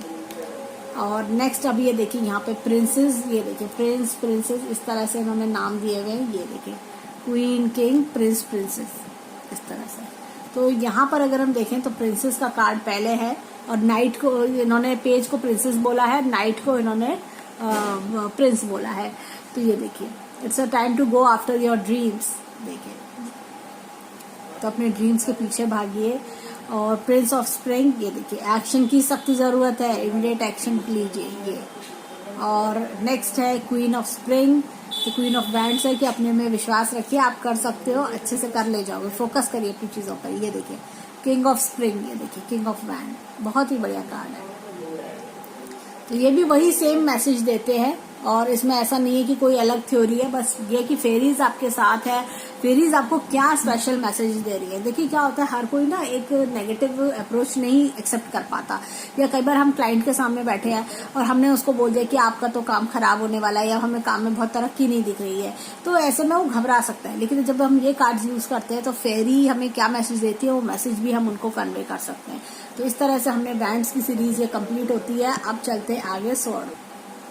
और नेक्स्ट अभी ये देखिए यहाँ पे प्रिंसेस। ये देखिए प्रिंस, प्रिंसेस, इस तरह से इन्होंने नाम दिए हुए हैं। ये देखिए क्वीन, किंग, प्रिंस, प्रिंसेस, इस तरह से। तो यहाँ पर अगर हम देखें तो प्रिंसेस का कार्ड पहले है, और नाइट को इन्होंने, पेज को प्रिंसेस बोला है, नाइट को इन्होंने प्रिंस बोला है। तो ये देखिए it's a time to go after your dreams. देखिए तो अपने ड्रीम्स के पीछे भागिए। और प्रिंस ऑफ स्प्रिंग, ये देखिए एक्शन की सख्त जरूरत है, इमीडिएट एक्शन लीजिए ये। और नेक्स्ट है क्वीन ऑफ स्प्रिंग। तो क्वीन ऑफ वैंड्स है कि अपने में विश्वास रखिए, आप कर सकते हो, अच्छे से कर ले जाओगे, फोकस करिए अपनी चीजों पर। ये देखिए किंग ऑफ स्प्रिंग, ये देखिए किंग ऑफ वैंड, बहुत ही बढ़िया कार्ड है। तो ये भी वही सेम मैसेज देते हैं, और इसमें ऐसा नहीं है कि कोई अलग थ्योरी है, बस ये कि फेरीज आपके साथ है। फेरीज आपको क्या स्पेशल मैसेज दे रही है। देखिए क्या होता है, हर कोई ना एक नेगेटिव अप्रोच नहीं एक्सेप्ट कर पाता, या कई बार हम क्लाइंट के सामने बैठे हैं और हमने उसको बोल दिया कि आपका तो काम खराब होने वाला है, या हमें काम में बहुत तरक्की नहीं दिख रही है, तो ऐसे में वो घबरा सकता है। लेकिन जब हम ये कार्ड यूज करते हैं तो फेरी हमें क्या मैसेज देती है, वो मैसेज भी हम उनको कन्वे कर सकते हैं। तो इस तरह से हमने वैंड्स की सीरीज ये कंप्लीट होती है। अब चलते हैं आगे स्वॉर्ड।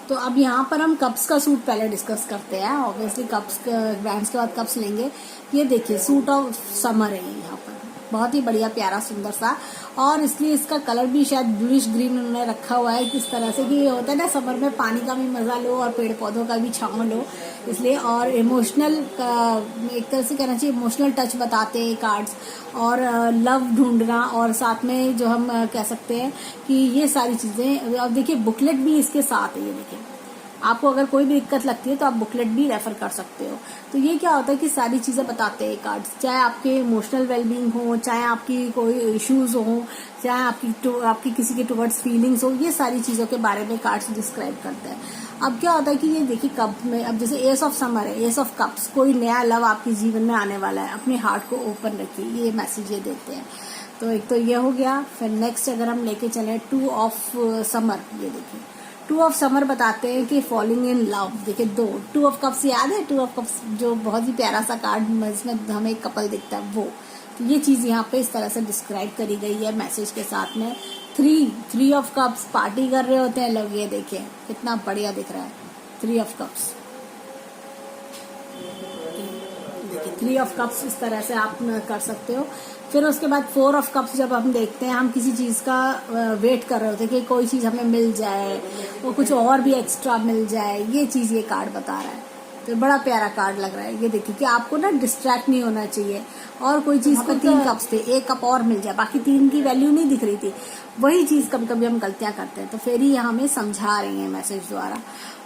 तो अब यहाँ पर हम कप्स का सूट पहले डिस्कस करते हैं। ऑब्वियसली कप्स, वैंड्स के बाद कप्स लेंगे। ये देखिए सूट ऑफ समर है यहाँ पर, बहुत ही बढ़िया प्यारा सुंदर सा, और इसलिए इसका कलर भी शायद ब्लूइश ग्रीन उन्होंने रखा हुआ है, किस तरह से कि ये होता है ना समर में पानी का भी मजा लो और पेड़ पौधों का भी छांव लो, इसलिए। और इमोशनल, एक तरह से कहना चाहिए इमोशनल टच बताते हैं कार्ड्स, और लव ढूंढना, और साथ में जो हम कह सकते हैं कि ये सारी चीजें। अब देखिए बुकलेट भी इसके साथ है। ये देखिए आपको अगर कोई भी दिक्कत लगती है तो आप बुकलेट भी रेफर कर सकते हो। तो ये क्या होता है कि सारी चीजें बताते हैं कार्ड्स, चाहे आपके इमोशनल वेलबींग हो, चाहे आपकी कोई इश्यूज हो, चाहे आपकी किसी के टुवर्ड्स फीलिंग्स हो, ये सारी चीजों के बारे में कार्ड्स डिस्क्राइब करते हैं। अब क्या होता है कि ये देखिए कप में, अब जैसे एस ऑफ समर है, एस ऑफ कप्स, कोई नया लव आपके जीवन में आने वाला है, अपने हार्ट को ओपन रखिए, ये मैसेज ये देते हैं। तो एक तो ये हो गया। फिर नेक्स्ट अगर हम लेके चले 2 ऑफ समर, ये देखिए 2 ऑफ समर बताते हैं कि फॉलिंग इन लव। देखिए 2 ऑफ कप्स याद है, 2 ऑफ कप्स जो बहुत ही प्यारा सा कार्ड, इसमें हमें एक कपल दिखता है वो। तो ये चीज यहाँ पे इस तरह से डिस्क्राइब करी गई है मैसेज के साथ में। 3 ऑफ कप्स, पार्टी कर रहे होते हैं लोग, ये देखिए कितना बढ़िया दिख रहा है 3 ऑफ कप्स। देखिए 3 ऑफ कप्स इस तरह से आप कर सकते हो। फिर उसके बाद 4 ऑफ कप्स जब हम देखते हैं, हम किसी चीज का वेट कर रहे होते हैं कि कोई चीज हमें मिल जाए, वो कुछ और भी एक्स्ट्रा मिल जाए, ये चीज ये कार्ड बता रहा है। तो बड़ा प्यारा कार्ड लग रहा है। ये देखिए कि आपको ना डिस्ट्रैक्ट नहीं होना चाहिए, और कोई चीज पर 3 कप्स थे, एक कप और मिल जाए, बाकी 3 की वैल्यू नहीं दिख रही थी। वही चीज कभी कभी हम गलतियां करते हैं, तो फिर ही यहाँ हमें समझा रही है मैसेज द्वारा।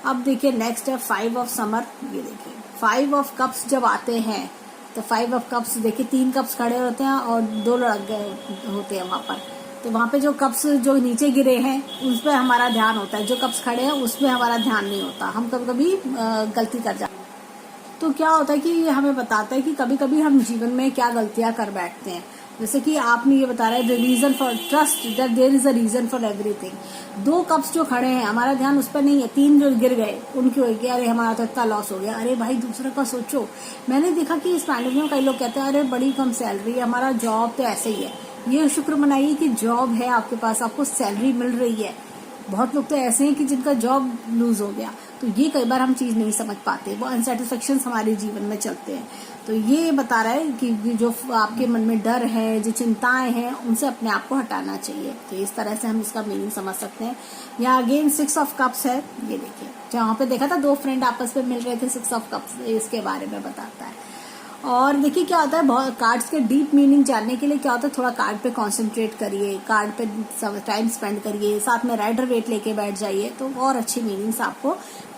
अब देखिए नेक्स्ट है 5 ऑफ समर। ये देखिए 5 ऑफ कप्स जब आते हैं तो 5 ऑफ कप्स देखिए 3 कप्स खड़े होते हैं और 2 लड़के होते हैं वहां पर। तो वहां पे जो कप्स जो नीचे गिरे हैं उस पर हमारा ध्यान होता है, जो कप्स खड़े हैं उसमें हमारा ध्यान नहीं होता, हम कभी कभी गलती कर जाते हैं। तो क्या होता है कि ये हमें बताता है कि कभी कभी हम जीवन में क्या गलतियां कर बैठते हैं। जैसे कि आपने ये बता रहा है the reason for trust that there is a reason for everything. 2 cups जो खड़े हैं हमारा ध्यान उस पर नहीं है, 3 जो गिर गए उनकी हो गया, अरे हमारा तो इतना लॉस हो गया, अरे भाई दूसरे का सोचो। मैंने देखा कि इस पैंडेमिक में कई लोग कहते हैं अरे बड़ी कम सैलरी है, हमारा जॉब तो ऐसे ही है। ये शुक्र मनाइए कि जॉब है आपके पास, आपको सैलरी मिल रही है। बहुत लोग तो ऐसे हैं कि जिनका जॉब लूज हो गया। तो ये कई बार हम चीज नहीं समझ पाते, वो अनसेटिस्फेक्शन हमारे जीवन में चलते हैं। तो ये बता रहा है कि जो आपके मन में डर है, जो चिंताएं हैं, उनसे अपने आप को हटाना चाहिए। तो इस तरह से हम इसका मीनिंग समझ सकते हैं। यहाँ अगेन 6 ऑफ कप्स है। ये देखिए जहाँ पे देखा था 2 फ्रेंड आपस में मिल रहे थे, 6 ऑफ कप्स इसके बारे में बताता है। और देखिए क्या होता है, बहुत कार्ड्स के डीप मीनिंग जानने के लिए क्या होता है, थोड़ा कार्ड पे कंसंट्रेट करिए, कार्ड पे टाइम स्पेंड करिए, साथ में राइडर वेट लेके बैठ जाइए, तो और अच्छी मीनिंग्स आपको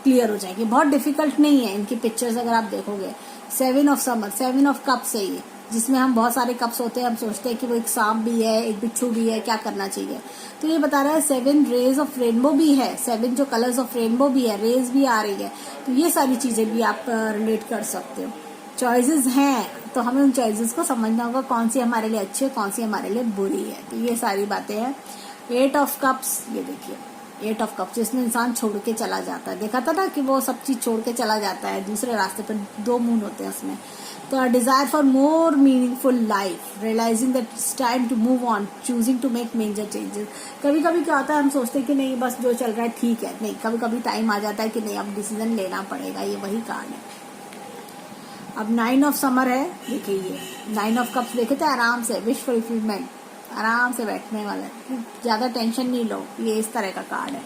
क्लियर हो जाएगी। बहुत डिफिकल्ट नहीं है इनकी पिक्चर्स अगर आप देखोगे। 7 ऑफ समर, 7 ऑफ कप्स है ये, जिसमें हम बहुत सारे कप्स होते हैं, हम सोचते हैं कि वो एक सांप भी है, एक बिच्छू भी है, क्या करना चाहिए। तो ये बता रहा है 7 रेज ऑफ रेनबो भी है, 7 जो कलर्स ऑफ रेनबो भी है, रेज भी आ रही है। तो ये सारी चीजें भी आप रिलेट कर सकते हो। चॉइसेस हैं तो हमें उन चॉइसेस को समझना होगा, कौन सी हमारे लिए अच्छी है, कौन सी हमारे लिए बुरी है। तो ये सारी बातें हैं। 8 ऑफ कप्स, ये देखिए 8 ऑफ कप्स, जिसमें इंसान छोड़ के चला जाता है। देखा था ना कि वो सब चीज छोड़ के चला जाता है दूसरे रास्ते पर, 2 मून होते हैं उसमें। तो desire for more meaningful life, realising that it's time to move on, choosing to make major changes. कभी कभी क्या होता है, हम सोचते हैं कि नहीं बस जो चल रहा है ठीक है, नहीं कभी कभी टाइम आ जाता है कि नहीं अब डिसीजन लेना पड़ेगा। ये वही कारण है। अब 9 ऑफ समर है, देखिए ये 9 ऑफ कप्स देखे थे, आराम से विश फुलफिलमेंट, आराम से बैठने वाला है, ज्यादा टेंशन नहीं लो, ये इस तरह का कार्ड है।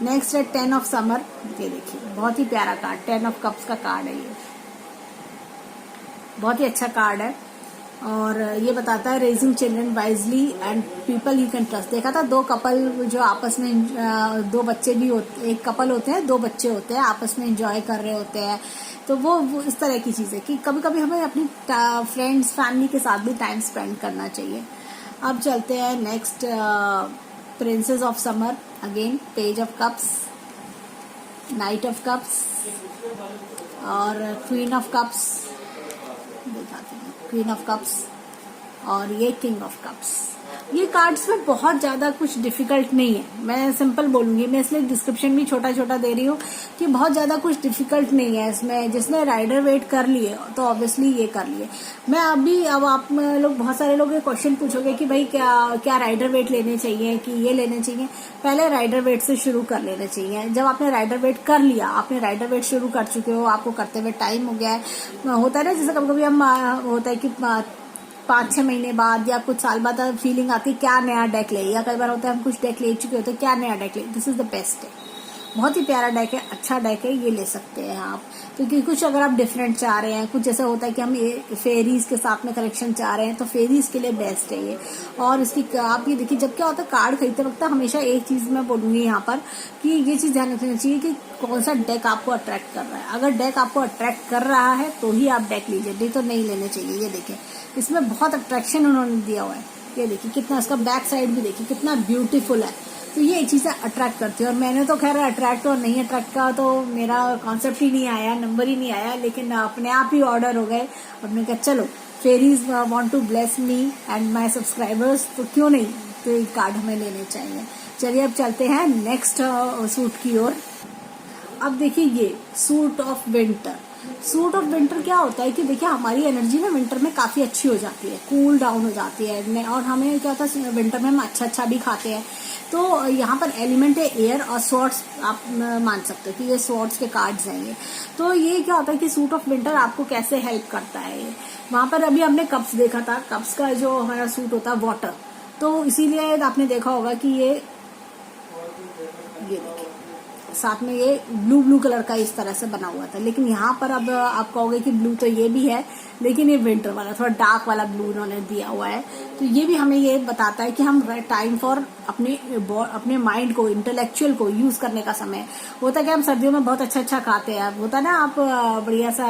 नेक्स्ट है 10 ऑफ समर, ये देखिए बहुत ही प्यारा कार्ड, 10 ऑफ कप्स का कार्ड है, ये बहुत ही अच्छा कार्ड है। और ये बताता है raising children wisely and people you can trust. देखा था 2 कपल जो आपस में 2 बच्चे भी होते, एक कपल होते हैं, 2 बच्चे होते हैं, आपस में एंजॉय कर रहे होते हैं। तो वो इस तरह की चीज है कि कभी कभी हमें अपनी फ्रेंड्स फैमिली के साथ भी टाइम स्पेंड करना चाहिए। अब चलते हैं next, princess of summer, again page of cups, night of cups और क्वीन ऑफ कप्स, दिखाते हैं क्वीन ऑफ कप्स और ये किंग ऑफ कप्स। ये कार्ड्स में बहुत ज्यादा कुछ डिफिकल्ट नहीं है, मैं सिंपल बोलूंगी, मैं इसलिए डिस्क्रिप्शन भी छोटा छोटा दे रही हूँ कि बहुत ज्यादा कुछ डिफिकल्ट नहीं है इसमें। जिसने राइडर वेट कर लिए तो ऑब्वियसली ये कर लिए। मैं अब आप लोग बहुत सारे लोग ये क्वेश्चन पूछोगे कि भाई क्या राइडर वेट लेने चाहिए कि ये लेने चाहिए। पहले राइडर वेट से शुरू कर लेना चाहिए। जब आपने राइडर वेट कर लिया, आपने राइडर वेट शुरू कर चुके हो, आपको करते हुए टाइम हो गया है, होता है ना जैसे कभी कभी हम होता है कि 5-6 महीने बाद या कुछ साल बाद फीलिंग आती है क्या नया डेक ले, या कई बार होता है हम कुछ डेक ले चुके होते हैं, क्या नया डेक ले। दिस इज द बेस्ट है, बहुत ही प्यारा डेक है, अच्छा डेक है, ये ले सकते हैं आप। क्योंकि कुछ अगर आप डिफरेंट चाह रहे हैं, कुछ जैसा होता है कि हम फेरीज के साथ में कलेक्शन चाह रहे हैं, तो फेरीज के लिए बेस्ट है ये। और इसकी आप ये देखिए, जब क्या होता है कार्ड खरीदते वक्त हमेशा एक चीज मैं बोलूंगी यहाँ पर कि ये चीज ध्यान रखना चाहिए कि कौन सा डेक आपको अट्रैक्ट कर रहा है। अगर डेक आपको अट्रैक्ट कर रहा है तो ही आप डेक लीजिए, नहीं तो नहीं लेने चाहिए। ये देखिए इसमें बहुत अट्रैक्शन उन्होंने दिया हुआ है, ये देखिए कितना, इसका बैक साइड भी देखिए कितना ब्यूटीफुल है। तो ये चीजें अट्रैक्ट करती है। और मैंने तो खैर अट्रैक्ट और नहीं अट्रैक्ट का तो मेरा कॉन्सेप्ट ही नहीं आया, नंबर ही नहीं आया, लेकिन अपने आप ही ऑर्डर हो गए। और मैंने कहा चलो fairies want to bless me and my subscribers, तो क्यों नहीं, तो ये कार्ड हमें लेने चाहिए। चलिए अब चलते हैं नेक्स्ट सूट की ओर। अब देखिए ये suit of winter. Suit of winter क्या होता है कि देखिए हमारी एनर्जी ना विंटर में काफी अच्छी हो जाती है, कूल डाउन हो जाती है। और हमें क्या होता है विंटर में हम अच्छा भी खाते हैं। तो यहाँ पर एलिमेंट है एयर और स्वॉर्ड्स, आप मान सकते हो कि ये स्वॉर्ड्स के कार्ड्स हैं ये। तो ये क्या होता है कि सूट ऑफ विंटर आपको कैसे हेल्प करता है ये। वहां पर अभी हमने कप्स देखा था, कप्स का जो हमारा सूट होता है वाटर, तो इसीलिए आपने देखा होगा कि ये देखिए साथ में ये ब्लू कलर का इस तरह से बना हुआ था। लेकिन यहाँ पर अब आप कहोगे कि ब्लू तो ये भी है, लेकिन ये विंटर वाला थोड़ा डार्क वाला ब्लू उन्होंने दिया हुआ है। तो ये भी हमें ये बताता है कि हम टाइम फॉर अपने माइंड को, इंटेलेक्चुअल को यूज करने का समय होता है। कि हम सर्दियों में बहुत अच्छा खाते हैं, होता है ना, आप बढ़िया सा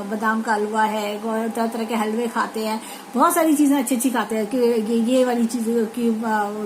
बादाम का हलवा है, तरह तरह के हलवे खाते हैं, बहुत सारी चीजें अच्छी खाते हैं कि ये वाली चीजें कि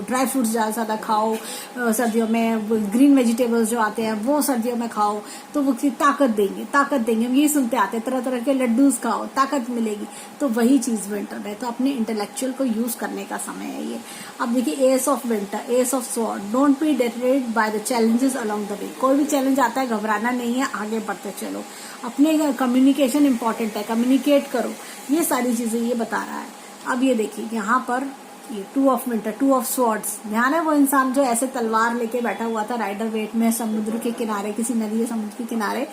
ड्राई फ्रूट्स ज्यादा खाओ सर्दियों में, ग्रीन वेजिटेबल्स जो आते हैं वो सर्दियों में खाओ तो वो ताकत देंगे। हम ये सुनते आते हैं तरह तरह के लड्डूज खाओ, ताकत मिलेगी। तो वही चीज विंटर है, तो अपने इंटेलेक्चुअल को यूज करने का समय है ये। अब देखिए ace of winter, ace of sword, don't be deterred by the challenges along the way. कोई भी चैलेंज आता है घबराना नहीं है, आगे बढ़ते चलो। अपने कम्युनिकेशन इंपॉर्टेंट है, कम्युनिकेट करो, ये सारी चीजें ये बता रहा है। अब ये देखिए यहाँ पर ये 2 ऑफ विंटर, 2 ऑफ स्वॉर्ड्स, ध्यान है वो इंसान जो ऐसे तलवार लेके बैठा हुआ था राइडर वेट में समुद्र के किनारे, किसी नदी या समुद्र के किनारे,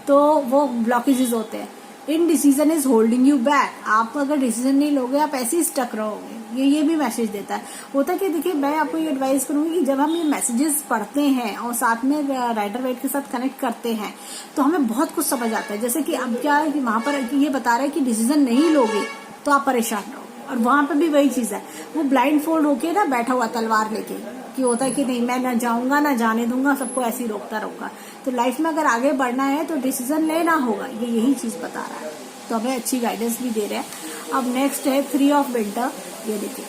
तो वो ब्लॉकेजेस होते हैं। Indecision is holding you back, आप अगर डिसीजन नहीं लोगे आप ऐसे ही स्टक रहोगे। ये भी मैसेज देता है। होता है कि देखिए मैं आपको ये एडवाइस करूंगी कि जब हम ये मैसेजेस पढ़ते हैं और साथ में राइडर वेट के साथ कनेक्ट करते हैं तो हमें बहुत कुछ समझ आता है। जैसे कि अब क्या है कि वहां पर ये बता रहा है कि डिसीजन नहीं लोगे तो आप परेशान रहोगे। और वहां पर भी वही चीज है, वो ब्लाइंड फोल्ड होके ना बैठा हुआ तलवार लेके, कि होता है कि नहीं मैं ना जाऊंगा ना जाने दूंगा, सबको ऐसे ही रोकता रहूंगा। तो लाइफ में अगर आगे बढ़ना है तो डिसीजन लेना होगा, ये यही चीज बता रहा है। तो हमें अच्छी गाइडेंस भी दे रहे हैं। अब नेक्स्ट है 3 ऑफ विंटर। ये देखिए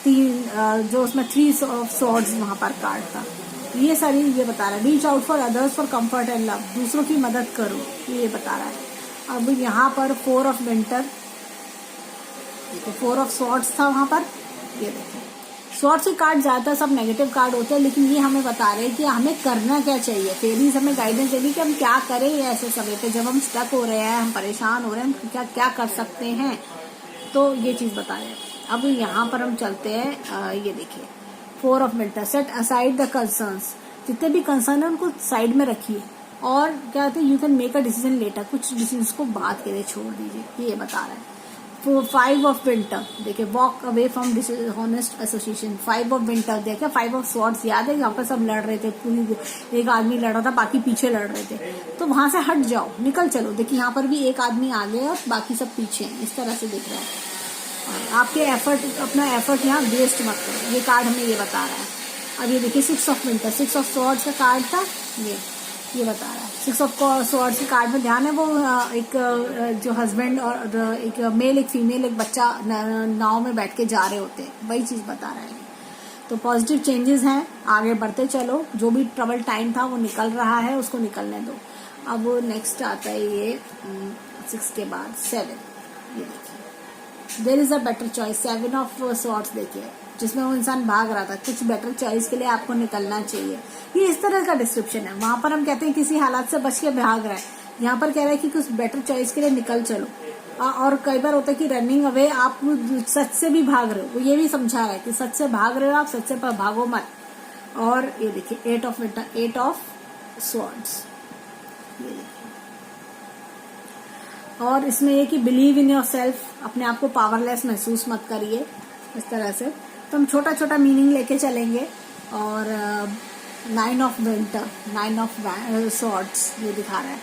3 जो उसमें 3 ऑफ स्वॉर्ड्स वहां पर कार्ड था, ये सारी ये बता रहा है reach out for others for comfort and love, दूसरों की मदद करो, ये बता रहा है। अब यहाँ पर 4 ऑफ विंटर, देखो 4 ऑफ स्वॉर्ड्स था वहां पर। ये देखिए स्वॉर्ड्स के कार्ड ज्यादातर सब नेगेटिव कार्ड होते हैं, लेकिन ये हमें बता रहे हैं कि हमें करना क्या चाहिए। फेरीज हमें गाइडेंस देगी कि हम क्या करें ऐसे समय पे जब हम स्टक हो रहे हैं, हम परेशान हो रहे हैं, हम क्या क्या कर सकते हैं, तो ये चीज बता रहे हैं। अब यहाँ पर हम चलते हैं, ये देखिए 4 of winter, set aside the concerns, जितने भी कंसर्न है उनको साइड में रखिए और क्या कहते हैं you can make a decision later, कुछ डिसीजन को बात के लिए छोड़ दीजिए, ये बता रहा है। 5 ऑफ विंटर, देखिए walk away from dishonest association. 5 of winter देखिए 5 ऑफ स्वॉर्ड्स याद है, यहाँ पर सब लड़ रहे थे, पूरी एक आदमी लड़ रहा था, बाकी पीछे लड़ रहे थे, तो वहां से हट जाओ, निकल चलो। देखिए यहाँ पर भी एक आदमी आगे है और बाकी सब पीछे हैं, इस तरह से दिख रहा है। आपके एफर्ट, अपना एफर्ट यहाँ वेस्ट मत करो, ये कार्ड हमें ये बता रहा है। अब ये देखिए 6 ऑफ विंटर, 6 ऑफ स्वॉर्ड्स का कार्ड था, ये बता रहा है। 6 ऑफ स्वॉर्ड्स के कार्ड में ध्यान है वो एक जो हस्बैंड और एक मेल एक फीमेल एक बच्चा नाव में बैठ के जा रहे होते हैं, वही चीज बता रहा है। तो पॉजिटिव चेंजेस हैं, आगे बढ़ते चलो, जो भी ट्रबल टाइम था वो निकल रहा है, उसको निकलने दो। अब नेक्स्ट आता है ये 6 के बाद 7, ये देखिए there is a better choice, 7 of swords देखिए, जिसमें वो इंसान भाग रहा था, कुछ बेटर चॉइस के लिए आपको निकलना चाहिए, ये इस तरह का डिस्क्रिप्शन है। वहां पर हम कहते हैं किसी हालात से बच के भाग रहा है, यहाँ पर कह रहा है कि कुछ बेटर चॉइस के लिए निकल चलो। और कई बार होता है कि रनिंग अवे, आप सच से भी भाग रहे हो, वो ये भी समझा रहा है कि सच से भाग रहे हो आप, सच से भागो मत। और ये देखिए 8 ऑफ विंटर, 8 ऑफ स्वॉर्ड्स, ये देखिए। और इसमें ये कि बिलीव इन योर सेल्फ, अपने आप को पावरलेस महसूस मत करिए, इस तरह से। तो हम छोटा छोटा मीनिंग लेके चलेंगे। और 9 ऑफ विंटर, 9 ऑफ स्वॉर्ड्स ये दिखा रहा है।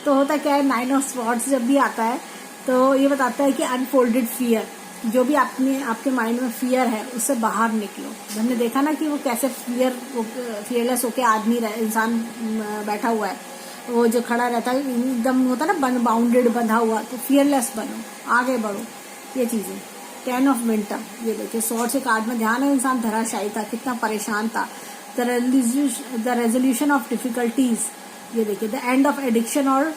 तो होता क्या है, 9 ऑफ स्वॉर्ड्स जब भी आता है तो ये बताता है कि अनफोल्डेड फियर, जो भी आपके माइंड में फियर है उससे बाहर निकलो। हमने देखा ना कि वो कैसे फियरलेस होके आदमी इंसान बैठा हुआ है, वो जो खड़ा रहता है एकदम होता है ना बाउंडेड, बंधा हुआ, तो फियरलेस बनो, आगे बढ़ो, ये चीजें। 10 ऑफ विंटर, ये देखिए स्वॉर्ड से कार्ड में ध्यान है, इंसान धराशायी था, कितना परेशान था। द रेजोल्यूशन ऑफ डिफिकल्टीज, ये देखिए द एंड ऑफ एडिक्शन और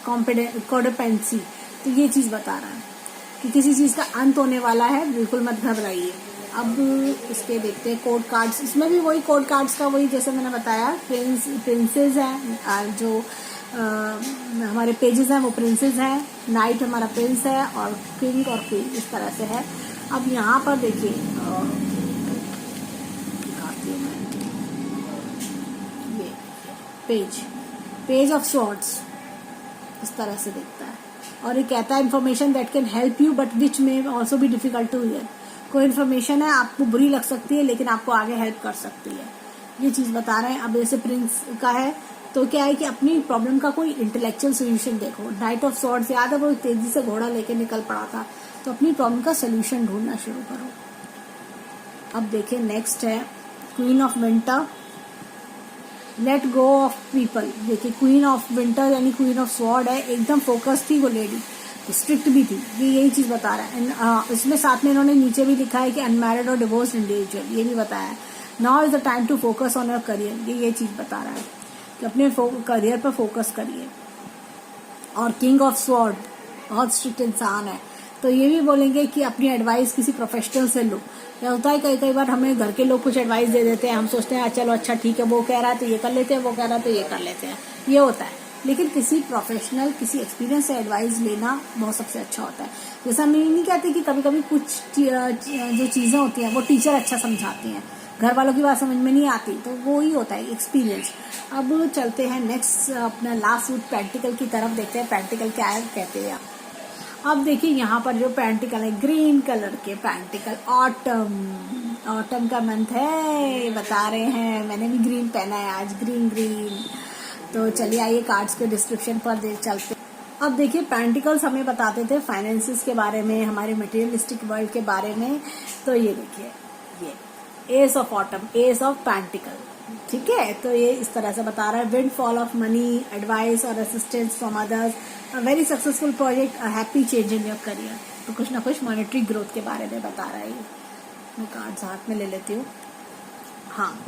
कोडेपेंसी, तो ये चीज बता रहा है कि किसी चीज का अंत होने वाला है, बिल्कुल मत घबराइए। अब इसके देखते हैं कोड कार्ड्स, इसमें भी वही कोड कार्ड्स का वही जैसे मैंने बताया, प्रिंसेस है, जो हमारे पेजेस हैं वो प्रिंसेस हैं, नाइट हमारा प्रिंस है, और किंग और क्वीन इस तरह से है। अब यहाँ पर देखिए ये पेज ऑफ स्वॉर्ड्स इस तरह से दिखता है, और ये कहता है information that can help you but which may also be difficult to hear. कोई इन्फॉर्मेशन है आपको बुरी लग सकती है लेकिन आपको आगे हेल्प कर सकती है, ये चीज बता रहे हैं। अब जैसे प्रिंस का है तो क्या है कि अपनी प्रॉब्लम का कोई इंटेलेक्चुअल सोल्यूशन देखो। नाइट ऑफ स्वॉर्ड्स याद है, वो तेजी से घोड़ा लेके निकल पड़ा था, तो अपनी प्रॉब्लम का सोल्यूशन ढूंढना शुरू करो। अब देखिए नेक्स्ट है queen of winter, late go of people. देखिए क्वीन ऑफ विंटर यानी क्वीन ऑफ स्वॉर्ड है, एकदम फोकस थी वो लेडी, स्ट्रिक्ट भी थी, ये यही चीज बता रहा है। इसमें साथ में इन्होंने नीचे भी लिखा है कि अनमैरिड और डिवोर्स्ड इंडिविजुअल, ये भी बताया। Now is the time to focus on your career, ये चीज बता रहा है कि अपने करियर पर फोकस करिए। और किंग ऑफ स्वॉर्ड बहुत स्ट्रिक्ट इंसान है, तो ये भी बोलेंगे कि अपनी एडवाइस किसी प्रोफेशनल से लो। क्या होता है कई बार हमें घर के लोग कुछ एडवाइस दे देते हैं, हम सोचते हैं चलो अच्छा ठीक है, वो कह रहा है तो ये कर लेते हैं, वो कह रहा है तो ये कर लेते हैं, ये होता है। लेकिन किसी प्रोफेशनल, किसी एक्सपीरियंस से एडवाइस लेना बहुत सबसे अच्छा होता है। जैसा हम ये नहीं कहते कि कभी कभी कुछ जो चीजें होती हैं वो टीचर अच्छा समझाते हैं, घर वालों की बात समझ में नहीं आती, तो वो ही होता है एक्सपीरियंस। अब चलते हैं नेक्स्ट अपना लास्ट सूट पेंटिकल की तरफ, देखते हैं पेंटिकल क्या है कहते हैं। अब देखिए यहाँ पर जो पेंटिकल है ग्रीन कलर के पेंटिकल, ऑटम का मंथ है बता रहे हैं, मैंने भी ग्रीन पहना है आज, ग्रीन। तो चलिए आइए कार्ड्स के डिस्क्रिप्शन पर चलते। अब देखिए पेंटिकल्स हमें बताते थे फाइनेंसिस के बारे में, हमारे मटेरियलिस्टिक वर्ल्ड के बारे में। तो ये देखिए ये S of autumn, S of pentacle, ठीक है, तो ये इस तरह से बता रहा है, windfall of money, advice और assistance from others, a very successful project, a happy change in your career. तो कुछ ना कुछ मॉनेटरी ग्रोथ के बारे में बता रहा है ये। मैं कार्ड्स हाथ में ले लेती हूँ। हाँ,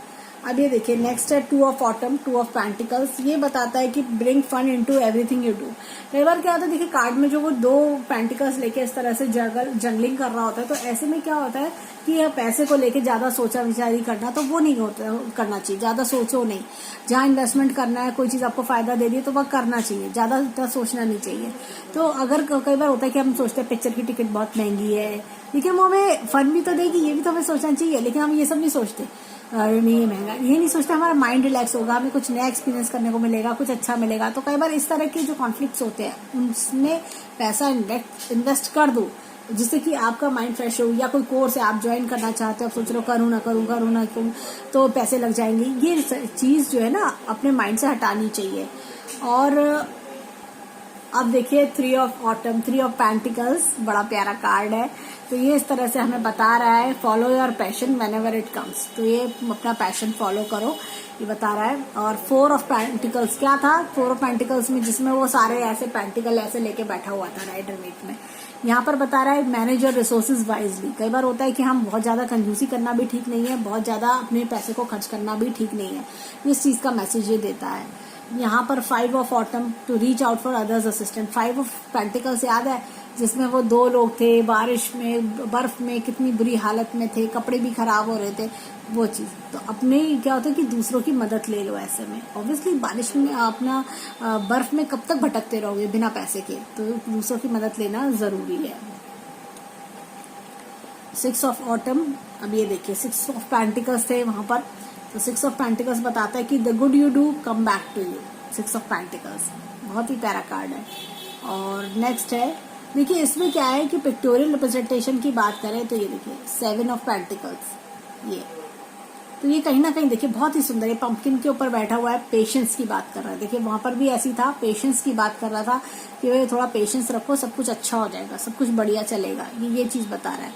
अब ये देखिए नेक्स्ट है two of autumn, two of pentacles. ये बताता है कि bring fun into everything you do. कई बार क्या होता है, देखिए कार्ड में जो वो दो पेंटिकल्स लेके इस तरह से जंगलिंग कर रहा होता है, तो ऐसे में क्या होता है कि यह पैसे को लेके ज्यादा सोचा विचारी करना, तो वो नहीं होता, करना चाहिए। ज्यादा सोचो नहीं, जहाँ इन्वेस्टमेंट करना है, कोई चीज आपको फायदा दे रही है तो वह करना चाहिए, ज्यादा सोचना नहीं चाहिए। तो अगर कई बार होता है कि हम सोचते हैं पिक्चर की टिकट बहुत महंगी है, लेकिन वो हमें फन भी तो देगी, ये भी तो हमें सोचना चाहिए, लेकिन हम ये सब नहीं सोचते। नहीं ये महंगा, ये नहीं सोचते, हमारा माइंड रिलैक्स होगा, हमें कुछ नया एक्सपीरियंस करने को मिलेगा, कुछ अच्छा मिलेगा। तो कई बार इस तरह के जो कॉन्फ्लिक्ट्स होते हैं उनमें पैसा इन्वेस्ट कर दो, जिससे कि आपका माइंड फ्रेश हो। या कोई कोर्स है आप ज्वाइन करना चाहते हो, आप सोच रहे हो करूँ ना करूँ, करूँ ना करूँ, तो पैसे लग जाएंगे। ये चीज जो है ना अपने माइंड से हटानी चाहिए। और अब देखिए three of autumn, three of pentacles, बड़ा प्यारा कार्ड है। तो ये इस तरह से हमें बता रहा है, follow your passion whenever it comes. तो ये अपना पैशन फॉलो करो, ये बता रहा है। और फोर ऑफ पेंटिकल्स क्या था, फोर ऑफ पेंटिकल्स में जिसमें वो सारे ऐसे पेंटिकल ऐसे लेके बैठा हुआ था राइडर वेट में। यहाँ पर बता रहा है मैनेज योर रिसोर्सेज वाइजली। कई बार होता है कि हम बहुत ज्यादा कंजूसी करना भी ठीक नहीं है, बहुत ज्यादा अपने पैसे को खर्च करना भी ठीक नहीं है। इस चीज का मैसेज ये देता है। यहाँ पर five of autumn, to reach out for others assistant. Five of pentacles याद है, जिसमें वो दो लोग थे, बारिश में, बर्फ में, कितनी बुरी हालत में थे, कपड़े भी खराब हो रहे थे, वो चीज। तो अपने क्या होता है कि दूसरों की मदद ले लो ऐसे में। ऑब्वियसली बारिश में अपना बर्फ में कब तक भटकते रहोगे बिना पैसे के, तो दूसरों की मदद लेना जरूरी है। सिक्स ऑफ ऑटम, अब ये देखिए सिक्स ऑफ पेंटिकल्स थे वहां पर। तो सिक्स ऑफ पेंटिकल्स बताता है कि the good you do come back to you. Six of pentacles बहुत ही प्यारा कार्ड है। और नेक्स्ट है, देखिए इसमें क्या है कि पिक्टोरियल रिप्रेजेंटेशन की बात करें तो ये देखिए सेवन ऑफ पेंटिकल्स, ये तो ये कहीं ना कहीं देखिए बहुत ही सुंदर है। पंपकिन के ऊपर बैठा हुआ है, पेशेंस की बात कर रहा है। देखिए वहां पर भी ऐसी था, पेशेंस की बात कर रहा था कि भाई थोड़ा पेशेंस रखो, सब कुछ अच्छा हो जाएगा, सब कुछ बढ़िया चलेगा। ये चीज बता रहा है।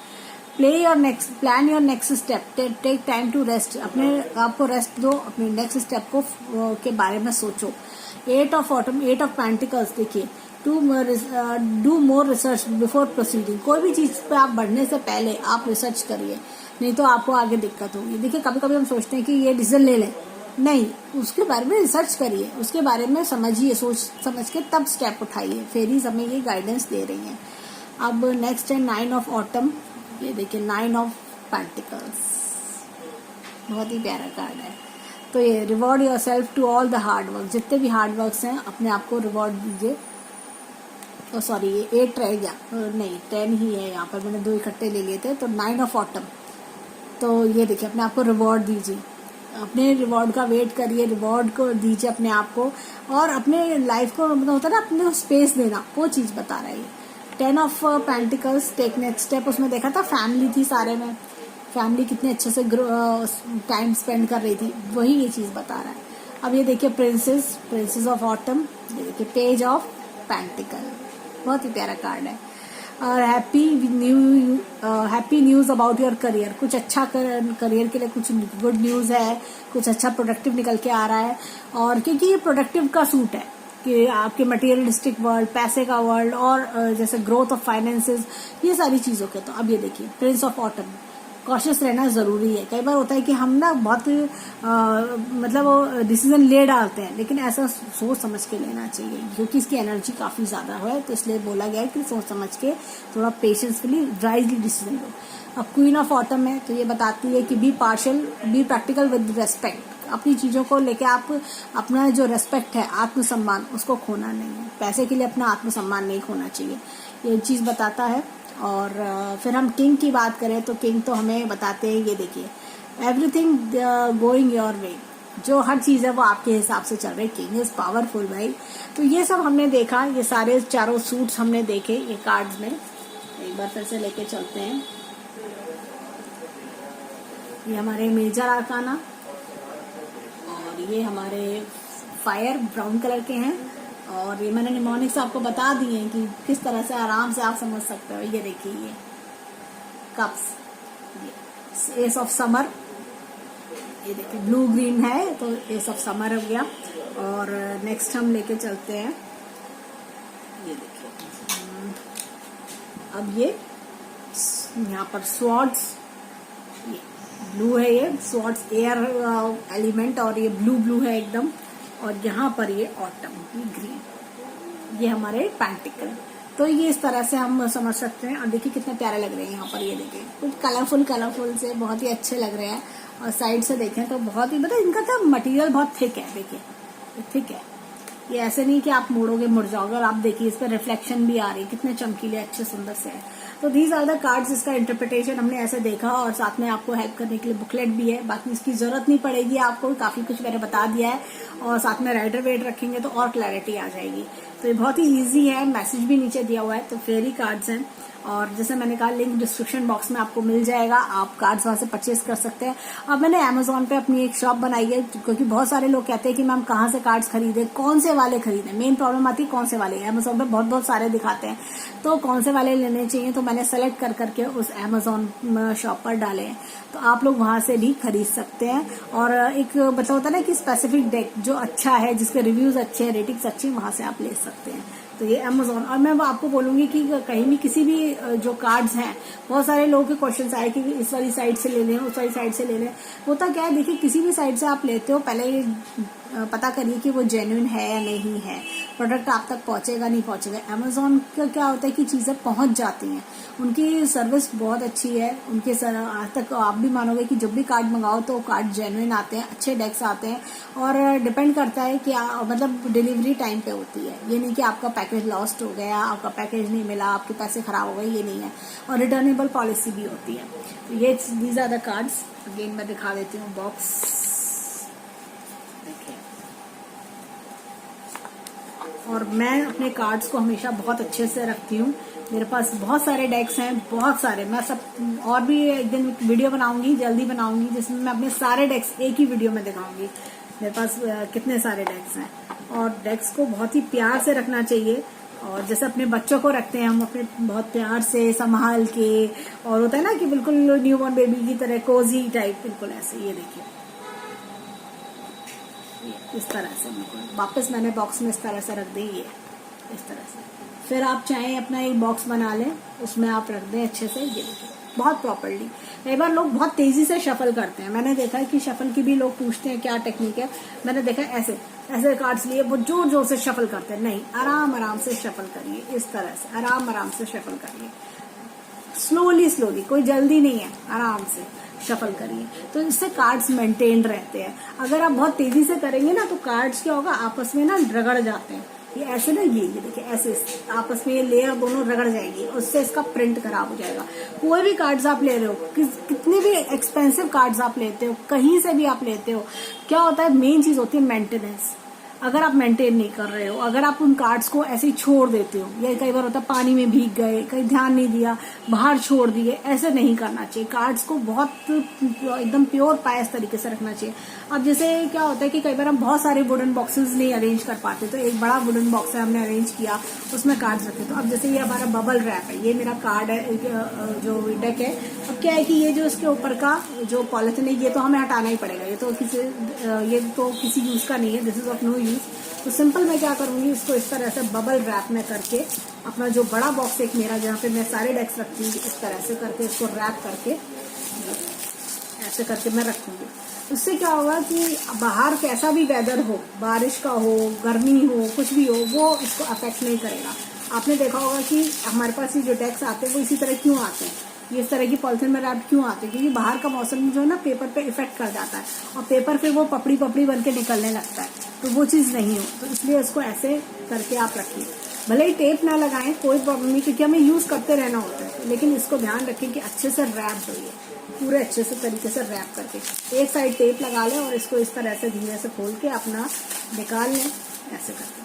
Plan your next step, take time to rest. अपने आपको रेस्ट दो, अपने नेक्स्ट स्टेप को के बारे में सोचो। Eight of autumn, eight of pentacles, देखिए do more research before proceeding. कोई भी चीज पे आप बढ़ने से पहले आप रिसर्च करिए, नहीं तो आपको आगे दिक्कत होगी। देखिए कभी कभी हम सोचते हैं कि ये डिसीजन ले लें, नहीं, उसके बारे में रिसर्च करिए, उसके बारे में समझिए, सोच समझ के तब स्टेप उठाइए। फेरीज हमें ये गाइडेंस दे रही हैं। अब नेक्स्ट है नाइन ऑफ ऑटम, ये देखिए नाइन ऑफ पेंटिकल्स, बहुत ही प्यारा कार्ड है। तो ये reward your self to all the hard work, जितने भी हार्ड वर्क्स हैं अपने आप को रिवॉर्ड दीजिए। तो सॉरी ये 8 रह गया, नहीं 10 ही है यहाँ पर, मैंने 2 इकट्ठे ले लिए थे। तो 9 ऑफ ऑटम, तो ये देखिए अपने आप को रिवॉर्ड दीजिए, अपने रिवॉर्ड का वेट करिए, रिवॉर्ड को दीजिए अपने आप को, और अपने लाइफ को मतलब होता है ना अपने स्पेस देना, वो चीज बता रहा है ये। 10 of pentacles, take next step, उसमें देखा था फैमिली थी सारे में, फैमिली कितने अच्छे से टाइम स्पेंड कर रही थी, वही ये चीज बता रहा है। अब ये देखिए प्रिंसेस ऑफ ऑटम, ये देखिए पेज ऑफ पेंटिकल, बहुत ही प्यारा कार्ड है। और happy news about your career, कुछ अच्छा करियर के लिए कुछ गुड न्यूज है, कुछ अच्छा प्रोडक्टिव निकल के आ रहा है। और क्योंकि ये प्रोडक्टिव का सूट है कि आपके मटेरियलिस्टिक वर्ल्ड, पैसे का वर्ल्ड, और जैसे ग्रोथ ऑफ फाइनेंसेस, ये सारी चीजों के। तो अब ये देखिए प्रिंस ऑफ ऑटम, कॉशियस रहना जरूरी है। कई बार होता है कि हम ना बहुत मतलब डिसीजन ले डालते हैं, लेकिन ऐसा सोच समझ के लेना चाहिए, क्योंकि इसकी एनर्जी काफी ज्यादा है। तो इसलिए बोला गया है कि सोच समझ के थोड़ा पेशेंसफुली राइजली डिसीजन लो। अब क्वीन ऑफ ऑटम है, तो ये बताती है कि बी प्रैक्टिकल विद रेस्पेक्ट। अपनी चीजों को लेके आप अपना जो रेस्पेक्ट है, आत्मसम्मान, उसको खोना नहीं है। पैसे के लिए अपना आत्मसम्मान नहीं खोना चाहिए, ये चीज बताता है। और फिर हम किंग की बात करें तो किंग तो हमें बताते हैं, ये देखिए एवरीथिंग गोइंग योर वे, जो हर चीज है वो आपके हिसाब से चल रही है। किंग इज पावरफुल भाई। तो ये सब हमने देखा, ये सारे चारों सूट्स हमने देखे ये कार्ड्स में। एक बार फिर से लेके चलते हैं। ये हमारे मेजर आर्काना, और ये हमारे फायर ब्राउन कलर के हैं। और ये मैंने निमोनिक्स आपको बता दिए हैं कि किस तरह से आराम से आप समझ सकते हो। ये देखिए ये कप्स, एस ऑफ समर, ये देखिए ब्लू ग्रीन है, तो ये सब समर हो गया। और नेक्स्ट हम लेके चलते हैं, ये देखिए अब ये यहाँ पर स्वॉर्ड्स, ये ब्लू है, ये स्वॉर्ड्स एयर एलिमेंट, और ये ब्लू है एकदम। और यहाँ पर ये ऑटम ग्रीन, ये हमारे पैंटिकल। तो ये इस तरह से हम समझ सकते हैं। और देखिए कितने प्यारे लग रहे हैं यहाँ पर, ये देखिए कुछ कलरफुल से बहुत ही अच्छे लग रहे हैं। और साइड से देखें तो बहुत ही मतलब इनका तो मटेरियल बहुत थिक है, देखिए थिक है, ये ऐसे नहीं कि आप मोड़ोगे मुड़ जाओगे। और आप देखिए इस पर रिफ्लेक्शन भी आ रही है, कितने चमकीले अच्छे सुंदर से है। तो दीज आर द कार्ड्स, इसका इंटरप्रिटेशन हमने ऐसे देखा, और साथ में आपको हेल्प करने के लिए बुकलेट भी है। बाकी इसकी जरूरत नहीं पड़ेगी आपको, काफी कुछ मैंने बता दिया है। और साथ में राइटर वेट रखेंगे तो और क्लैरिटी आ जाएगी। तो ये बहुत ही इजी है, मैसेज भी नीचे दिया हुआ है। तो फेरी कार्ड्स हैं, और जैसे मैंने कहा लिंक डिस्क्रिप्शन बॉक्स में आपको मिल जाएगा, आप कार्ड्स वहां से परचेज कर सकते हैं। अब मैंने अमेजोन पे अपनी एक शॉप बनाई है, क्योंकि बहुत सारे लोग कहते हैं कि मैम कहाँ से कार्ड्स खरीदे, कौन से वाले खरीदे। मेन प्रॉब्लम आती है कौन से वाले, अमेजोन पे बहुत सारे दिखाते हैं, तो कौन से वाले लेने चाहिए। तो मैंने सेलेक्ट करके उस अमेजोन शॉप पर डाले हैं, तो आप लोग वहां से भी खरीद सकते हैं। और एक मतलब होता है ना कि स्पेसिफिक डेक जो अच्छा है, जिसके रिव्यूज अच्छे हैं, रेटिंग्स अच्छी, वहां से आप ले सकते हैं। तो ये अमेजोन। और मैं आपको बोलूंगी कि कहीं भी किसी भी जो कार्ड्स हैं, बहुत सारे लोगों के क्वेश्चंस आए कि इस वाली साइड से ले लें, उस वाली साइड से ले लें। होता क्या है, देखिए किसी भी साइड से आप लेते हो, पहले ये पता करिए कि वो जेन्युइन है या नहीं है, प्रोडक्ट आप तक पहुंचेगा नहीं पहुंचेगा। अमेजोन का क्या होता है कि चीजें पहुंच जाती हैं, उनकी सर्विस बहुत अच्छी है। उनके आज तक आप भी मानोगे कि जब भी कार्ड मंगाओ तो कार्ड जेन्युइन आते हैं, अच्छे डेक्स आते हैं। और डिपेंड करता है कि मतलब डिलीवरी टाइम पे होती है, ये नहीं कि आपका पैकेज लॉस्ट हो गया, आपका पैकेज नहीं मिला, आपके पैसे खराब हो गए, ये नहीं है। और रिटर्नेबल पॉलिसी भी होती है। तो ये these are the cards. Again मैं दिखा देती हूँ बॉक्स, देखिए। और मैं अपने कार्ड्स को हमेशा बहुत अच्छे से रखती हूँ। मेरे पास बहुत सारे डेक्स हैं, बहुत सारे। मैं सब और भी एक दिन वीडियो बनाऊंगी, जल्दी बनाऊंगी, जिसमें मैं अपने सारे डेक्स एक ही वीडियो में दिखाऊंगी। मेरे पास कितने सारे डेक्स हैं। और डेक्स को बहुत ही प्यार से रखना चाहिए, और जैसे अपने बच्चों को रखते हैं हम, अपने बहुत प्यार से संभाल के। और होता है ना कि बिल्कुल न्यूबॉर्न बेबी की तरह कोजी टाइप, बिल्कुल ऐसे। ये देखिए इस तरह से बिल्कुल वापस मैंने बॉक्स में इस तरह से रख दी, ये इस तरह से। फिर आप चाहें अपना एक बॉक्स बना लें, उसमें आप रख दें अच्छे से, ये देखिए बहुत प्रॉपर्ली। कई बार लोग बहुत तेजी से शफल करते हैं, मैंने देखा है कि शफल की भी लोग पूछते हैं क्या टेक्निक है। मैंने देखा ऐसे ऐसे कार्ड्स लिए वो जोर जोर से शफल करते हैं, नहीं, आराम से शफल करिए, इस तरह से आराम से शफल करिए, स्लोली, कोई जल्दी नहीं है, आराम से शफल करिए। तो इससे कार्ड्स मेंटेन रहते हैं। अगर आप बहुत तेजी से करेंगे ना, तो कार्ड्स क्या होगा, आपस में ना रगड़ जाते हैं। ये ऐसे ना, ये देखिए ऐसे आपस में ये लेयर दोनों रगड़ जाएंगी, उससे इसका प्रिंट खराब हो जाएगा। कोई भी कार्ड्स आप ले रहे हो, कितने भी एक्सपेंसिव कार्ड्स आप लेते हो, कहीं से भी आप लेते हो, क्या होता है, मेन चीज होती है मेंटेनेंस। अगर आप मेंटेन नहीं कर रहे हो, अगर आप उन कार्ड्स को ऐसे ही छोड़ देते हो, या कई बार होता है पानी में भीग गए, कहीं ध्यान नहीं दिया, बाहर छोड़ दिए, ऐसे नहीं करना चाहिए। कार्ड्स को बहुत एकदम प्योर पायस तरीके से रखना चाहिए। अब जैसे क्या होता है कि कई बार हम बहुत सारे वुडन बॉक्सेस नहीं अरेंज कर पाते, तो एक बड़ा वुडन बॉक्स है हमने अरेंज किया, उसमें कार्ड्स रखे। तो अब जैसे ये हमारा बबल रैप है, ये मेरा कार्ड है जो डेक है। अब क्या है कि ये जो इसके ऊपर का जो पॉलिथीन है, ये तो हमें हटाना ही पड़ेगा, ये तो किसी यूज का नहीं है, this is of no use. तो सिंपल मैं क्या करूंगी, इसको इस तरह से बबल रैप में करके, अपना जो बड़ा बॉक्स एक मेरा जहाँ पे मैं सारे डेक्स रखती हूँ, इस तरह से करके इसको रैप करके ऐसे करके मैं रखूंगी। उससे क्या होगा कि बाहर कैसा भी वेदर हो, बारिश का हो, गर्मी हो, कुछ भी हो, वो इसको अफेक्ट नहीं करेगा। आपने देखा होगा कि हमारे पास ये जो डेक्स आते हैं वो इसी तरह क्यों आते हैं, ये इस तरह की पॉलिथीन में रैप क्यों आते हैं, क्योंकि बाहर का मौसम जो है ना पेपर पे इफेक्ट कर जाता है, और पेपर फिर वो पपड़ी बन के निकलने लगता है, तो वो चीज नहीं हो। तो इसलिए इसको ऐसे करके आप रखिए। भले ही टेप ना लगाएं, कोई प्रॉब्लम नहीं, क्योंकि हमें यूज करते रहना होता है, लेकिन इसको ध्यान रखें कि अच्छे से रैप हो, पूरे अच्छे से तरीके से रैप करके एक साइड टेप लगा लें, और इसको इस तरह से धीरे से खोल के अपना निकाल लें, ऐसे करके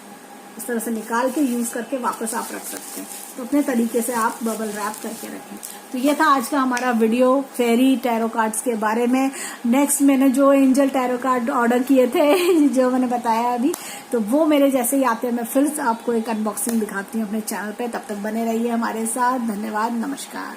इस तरह से निकाल के यूज करके वापस आप रख सकते हैं। तो अपने तरीके से आप बबल रैप करके रखें। तो ये था आज का हमारा वीडियो फेरी टैरो कार्ड्स के बारे में। नेक्स्ट मैंने जो एंजल टैरो कार्ड ऑर्डर किए थे जो मैंने बताया अभी, तो वो मेरे जैसे ही आते हैं मैं फिर आपको एक अनबॉक्सिंग दिखाती हूँ अपने चैनल पे। तब तक बने रहिए हमारे साथ। धन्यवाद, नमस्कार।